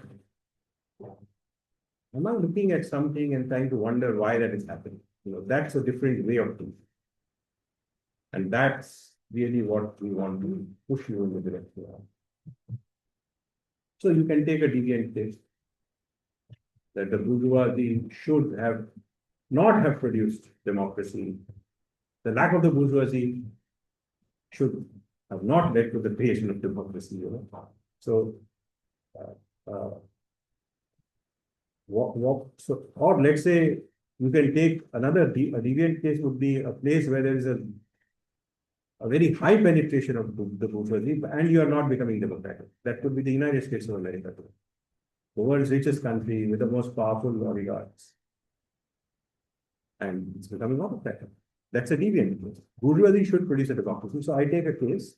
am I looking at something and trying to wonder why that is happening? That's a different way of thinking. And that's really what we want to push you in the direction of. So you can take a deviant case that the bourgeoisie should not have produced democracy. The lack of the bourgeoisie should have not led to the creation of democracy. So, or let's say you can take a deviant case would be a place where there is a very high penetration of the bourgeoisie, and you are not becoming democratic. That could be the United States of America, the world's richest country with the most powerful oligarchs. And it's becoming autocratic. That's a deviant case. Bourgeoisie should produce a democracy. So I take a case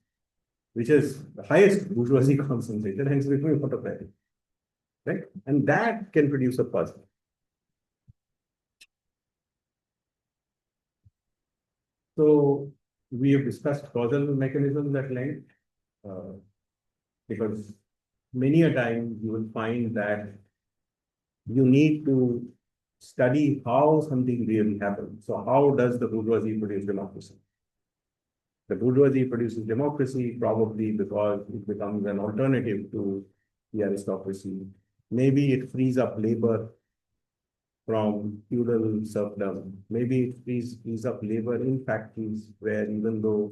which is the highest bourgeoisie concentration, hence becoming autocratic. Right? And that can produce a puzzle. So we have discussed causal mechanisms at length, because many a time you will find that you need to study how something really happens. So how does the bourgeoisie produce democracy? The bourgeoisie produces democracy, probably because it becomes an alternative to the aristocracy. Maybe it frees up labor from feudal serfdom. Maybe it frees up labor in factories where even though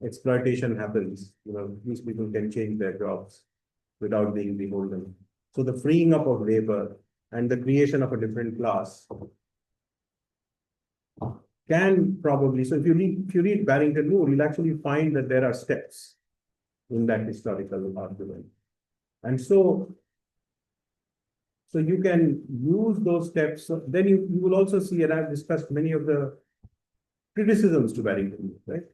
exploitation happens, these people can change their jobs without being beholden. So the freeing up of labor and the creation of a different class can probably, so if you read Barrington Moore, you'll actually find that there are steps in that historical argument. And so you can use those steps. So then you will also see, and I've discussed many of the criticisms to Barrington Moore, right?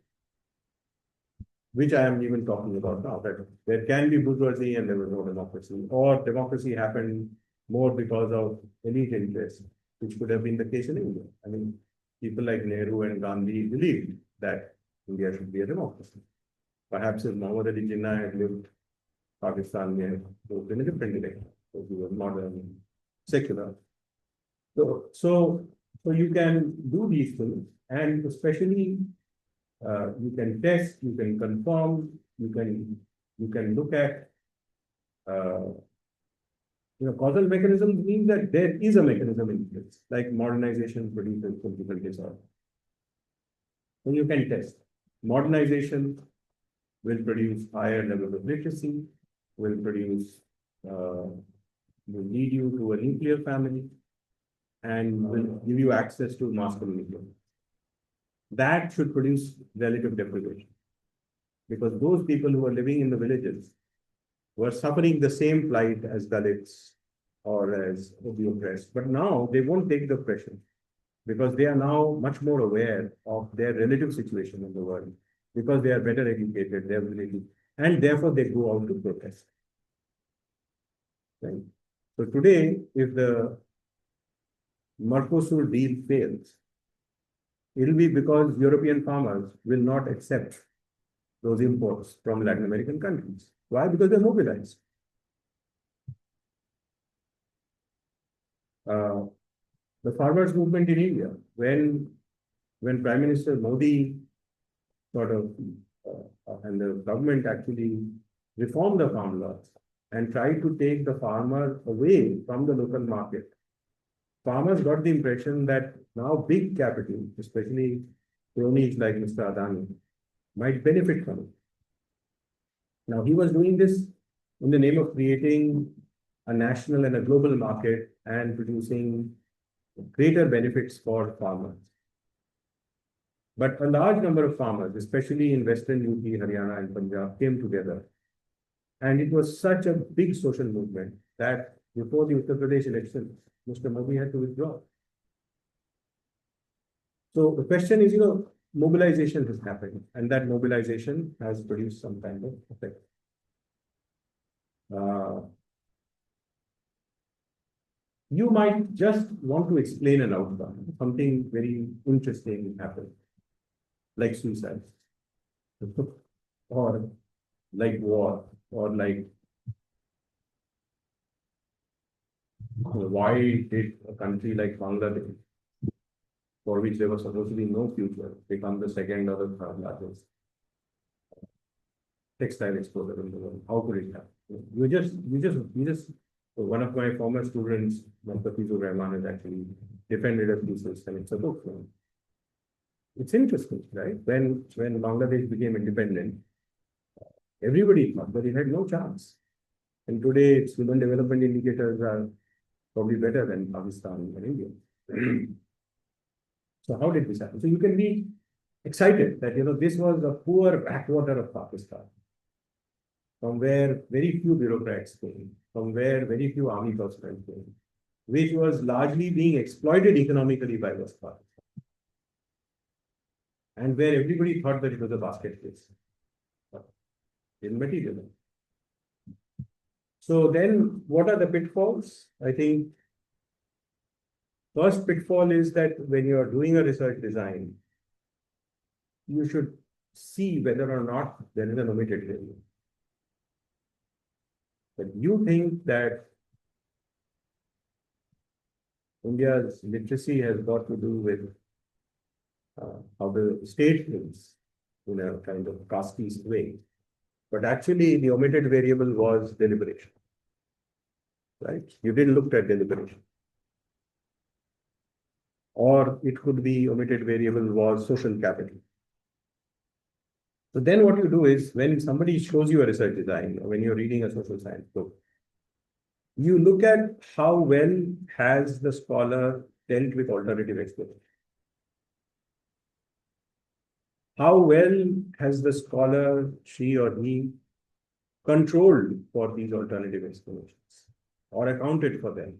Which I am even talking about now, that there can be bourgeoisie and there was no democracy, or democracy happened more because of elite interests, which could have been the case in India. I mean, people like Nehru and Gandhi believed that India should be a democracy. Perhaps if Muhammad Ali Jinnah had lived, Pakistan may have moved in a different direction, because he was modern, secular. So you can do these things, and especially you can test, you can confirm, you can look at causal mechanisms mean that there is a mechanism in place, like modernization produces political disorder. So you can test. Modernization will produce higher levels of literacy, will lead you to a nuclear family, and will give you access to mass communication. That should produce relative deprivation, because those people who are living in the villages were suffering the same plight as Dalits or as the oppressed. But now they won't take the pressure, because they are now much more aware of their relative situation in the world, because they are better educated, they have ability, and therefore they go out to protest. Right? So today, if the Mercosur deal fails, it'll be because European farmers will not accept those imports from Latin American countries. Why? Because they're mobilized. The farmers' movement in India, when Prime Minister Modi and the government actually reformed the farm laws and tried to take the farmer away from the local market, farmers got the impression that now big capital, especially cronies like Mr. Adani, might benefit from it. Now, he was doing this in the name of creating a national and a global market and producing greater benefits for farmers. But a large number of farmers, especially in Western UP, Haryana, and Punjab, came together. And it was such a big social movement that before the Uttar Pradesh elections, Mr. Modi had to withdraw. So the question is, mobilization has happened, and that mobilization has produced some kind of effect. You might just want to explain an outcome, something very interesting happened, like suicide, or like war, or like why did a country like Bangladesh, for which there was supposed to be no future, become the second or the third largest textile exporter in the world? How could it happen? One of my former students, Mantafizur Rahman, has actually defended a thesis, and it's a book. It's interesting, right? When Bangladesh became independent, everybody thought that it had no chance. And today, its human development indicators are probably better than Pakistan and India. So how did this happen? So you can be excited that this was a poor backwater of Pakistan, from where very few bureaucrats came, from where very few army personnel came, which was largely being exploited economically by West Pakistan, and where everybody thought that it was a basket case in material. So then, what are the pitfalls? I think first pitfall is that when you are doing a research design, you should see whether or not there is an omitted value. But you think that India's literacy has got to do with how the state thinks, in a kind of casteist way. But actually, the omitted variable was deliberation, right? You didn't look at deliberation. Or it could be omitted variable was social capital. So then what you do is when somebody shows you a research design, or when you're reading a social science book, you look at how well has the scholar dealt with alternative explanation. How well has the scholar, she or he, controlled for these alternative explanations or accounted for them?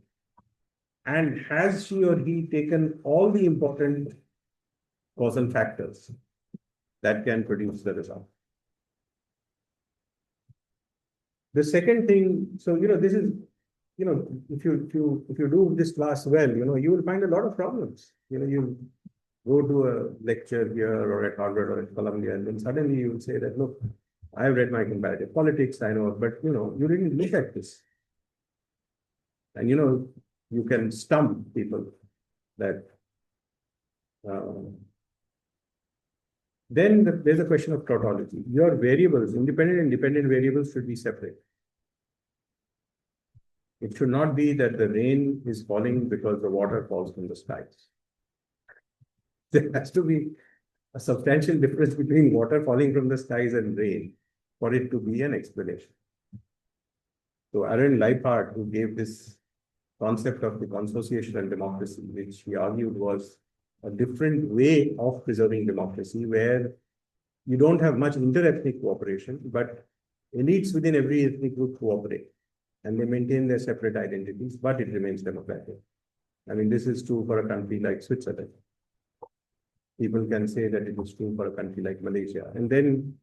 And has she or he taken all the important causal factors that can produce the result? The second thing, so this is, if you do this class well, you will find a lot of problems. You go to a lecture here or at Harvard or at Columbia, and then suddenly you will say that, look, I've read my comparative politics, I know, but you didn't look at this. And you can stump people that then there's a question of tautology. Your variables, independent and dependent variables, should be separate. It should not be that the rain is falling because the water falls from the skies. There has to be a substantial difference between water falling from the skies and rain for it to be an explanation. So Aaron Leibhardt, who gave this concept of the consociational democracy, which he argued was a different way of preserving democracy, where you don't have much inter-ethnic cooperation, but elites within every ethnic group cooperate and they maintain their separate identities, but it remains democratic. I mean, this is true for a country like Switzerland. People can say that it is true for a country like Malaysia. And then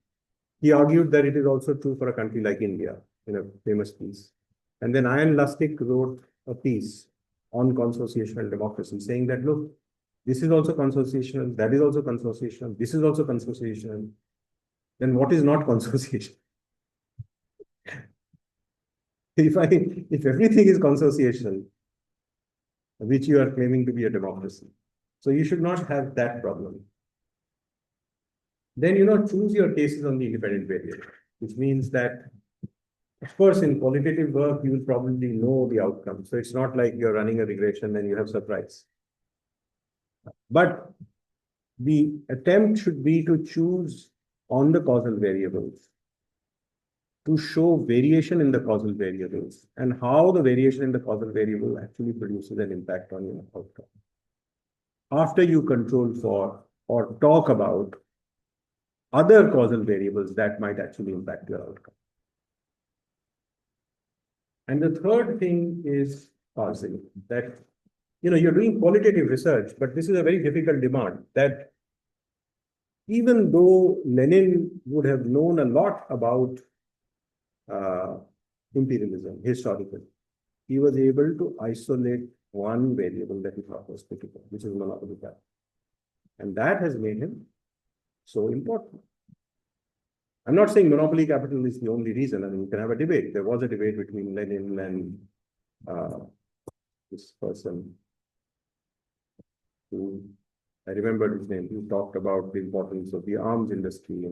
he argued that it is also true for a country like India in a famous piece. And then Ian Lustig wrote a piece on consociational democracy, saying that, look, this is also consociational, that is also consociational, this is also consociational. Then what is not consociation? If everything is consociational, which you are claiming to be a democracy, so you should not have that problem. Then, choose your cases on the independent variable, which means that, of course, in qualitative work, you will probably know the outcome. So it's not like you're running a regression and you have surprise. But the attempt should be to choose on the causal variables, to show variation in the causal variables and how the variation in the causal variable actually produces an impact on your outcome. After you control for or talk about other causal variables that might actually impact your outcome. And the third thing is parsing, that you're doing qualitative research, but this is a very difficult demand, that even though Lenin would have known a lot about imperialism historically, he was able to isolate one variable that he thought was critical, which is monopoly capital. And that has made him so important. I'm not saying monopoly capital is the only reason. I mean, you can have a debate. There was a debate between Lenin and this person who, I remember his name, who talked about the importance of the arms industry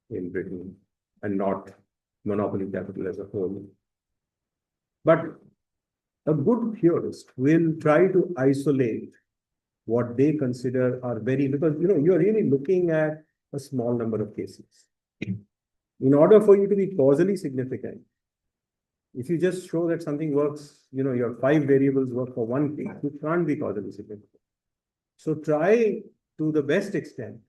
in Britain and not monopoly capital as a whole. But a good theorist will try to isolate what they consider are because you're really looking at a small number of cases. In order for you to be causally significant, if you just show that something works, your 5 variables work for one case, you can't be causally significant. So try to the best extent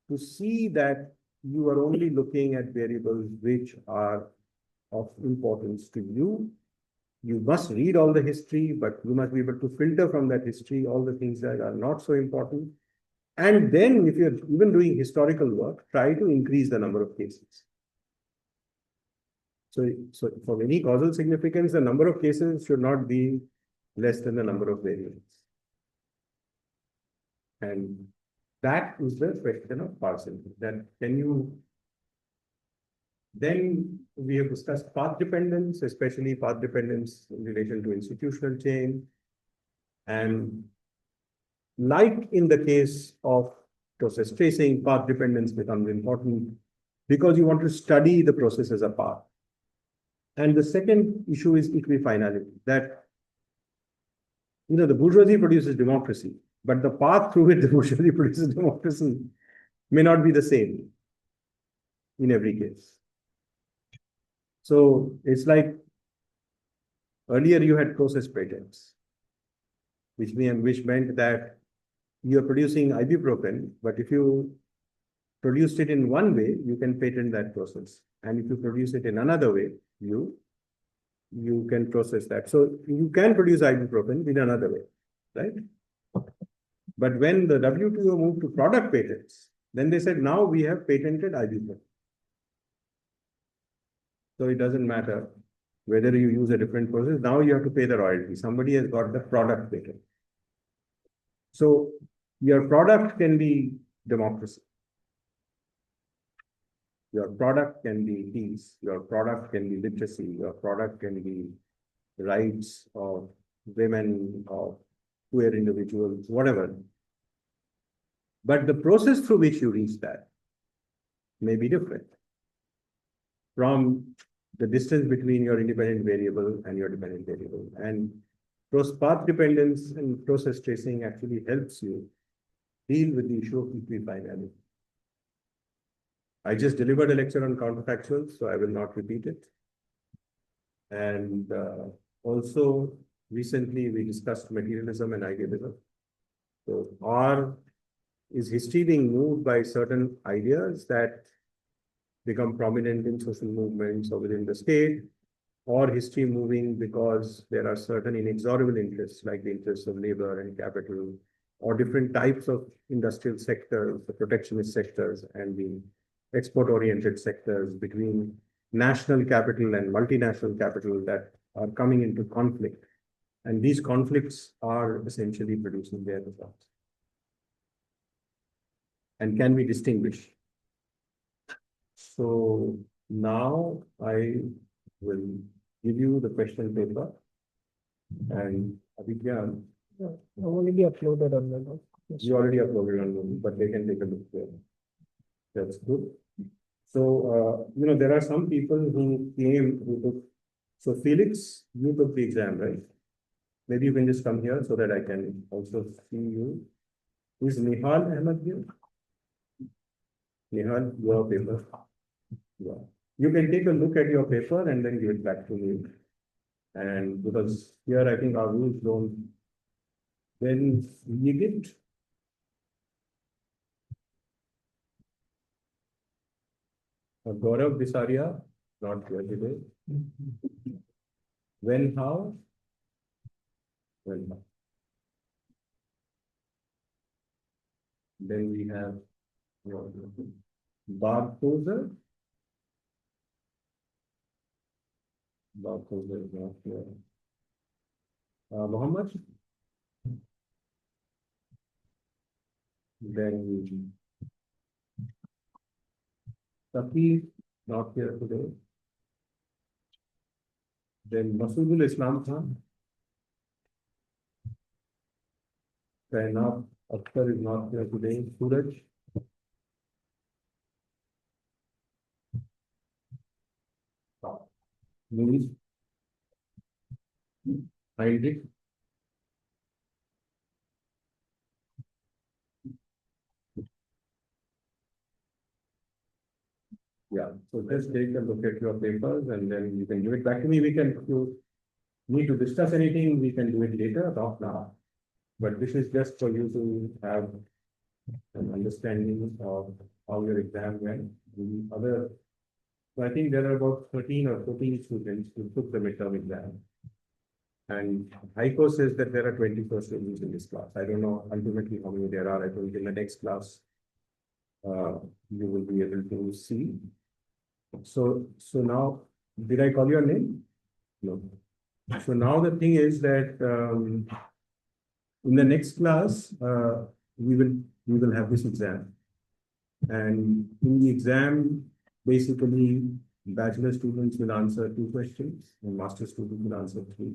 to see that you are only looking at variables which are of importance to you. You must read all the history, but you must be able to filter from that history all the things that are not so important. And then if you're even doing historical work, try to increase the number of cases. So for any causal significance, the number of cases should not be less than the number of variables. And that is the question of parsing. Then we have discussed path dependence, especially path dependence in relation to institutional change. And like in the case of process tracing, path dependence becomes important because you want to study the process as a path. And the second issue is equifinality, that the bourgeoisie produces democracy, but the path through which the bourgeoisie produces democracy may not be the same in every case. So it's like earlier you had process patents, which meant that you're producing ibuprofen, but if you produced it in one way, you can patent that process. And if you produce it in another way, you can process that. So you can produce ibuprofen in another way, right? But when the WTO moved to product patents, then they said, now we have patented ibuprofen. So it doesn't matter whether you use a different process. Now you have to pay the royalty. Somebody has got the product patent. So your product can be democracy. Your product can be peace. Your product can be literacy. Your product can be rights of women, of queer individuals, whatever. But the process through which you reach that may be different from the distance between your independent variable and your dependent variable. And path dependence and process tracing actually helps you deal with the issue of equifinality. I just delivered a lecture on counterfactuals, so I will not repeat it. And also, recently we discussed materialism and idealism. So, is history being moved by certain ideas that become prominent in social movements or within the state, or history moving because there are certain inexorable interests, like the interests of labor and capital, or different types of industrial sectors, the protectionist sectors and the export-oriented sectors, between national capital and multinational capital that are coming into conflict. And these conflicts are essentially producing their results. And can be distinguished. So now I will give you the question paper. And Abhigyan, already uploaded on the blog. You already uploaded on Moodle, but they can take a look there. That's good. So, there are some people who took, so Felix, you took the exam, right? Maybe you can just come here so that I can also see you. Is Nihal Ahmed here? Nihal, your paper. Yeah. You can take a look at your paper and then give it back to me. And because here I think our rules don't, then you get Gaurav Bisaria, not here today. When, how? When, how? Then we have Bartoser. Bartoser is not here. Muhammad. Then Saqib, not here today. Then Masoodul Islam Khan. Kainat Akhtar is not here today. Suraj. Louis. Heinrich. Yeah, so just take a look at your papers and then you can give it back to me. If you need to discuss anything, we can do it later, not now. But this is just for you to have an understanding of how your exam went. So I think there are about 13 or 14 students who took the midterm exam. And HICO says that there are 24 students in this class. I don't know ultimately how many there are. I think in the next class, you will be able to see. So now, did I call your name? No. So now the thing is that in the next class, we will have this exam. And in the exam, basically, bachelor students will answer 2 questions and master students will answer 3.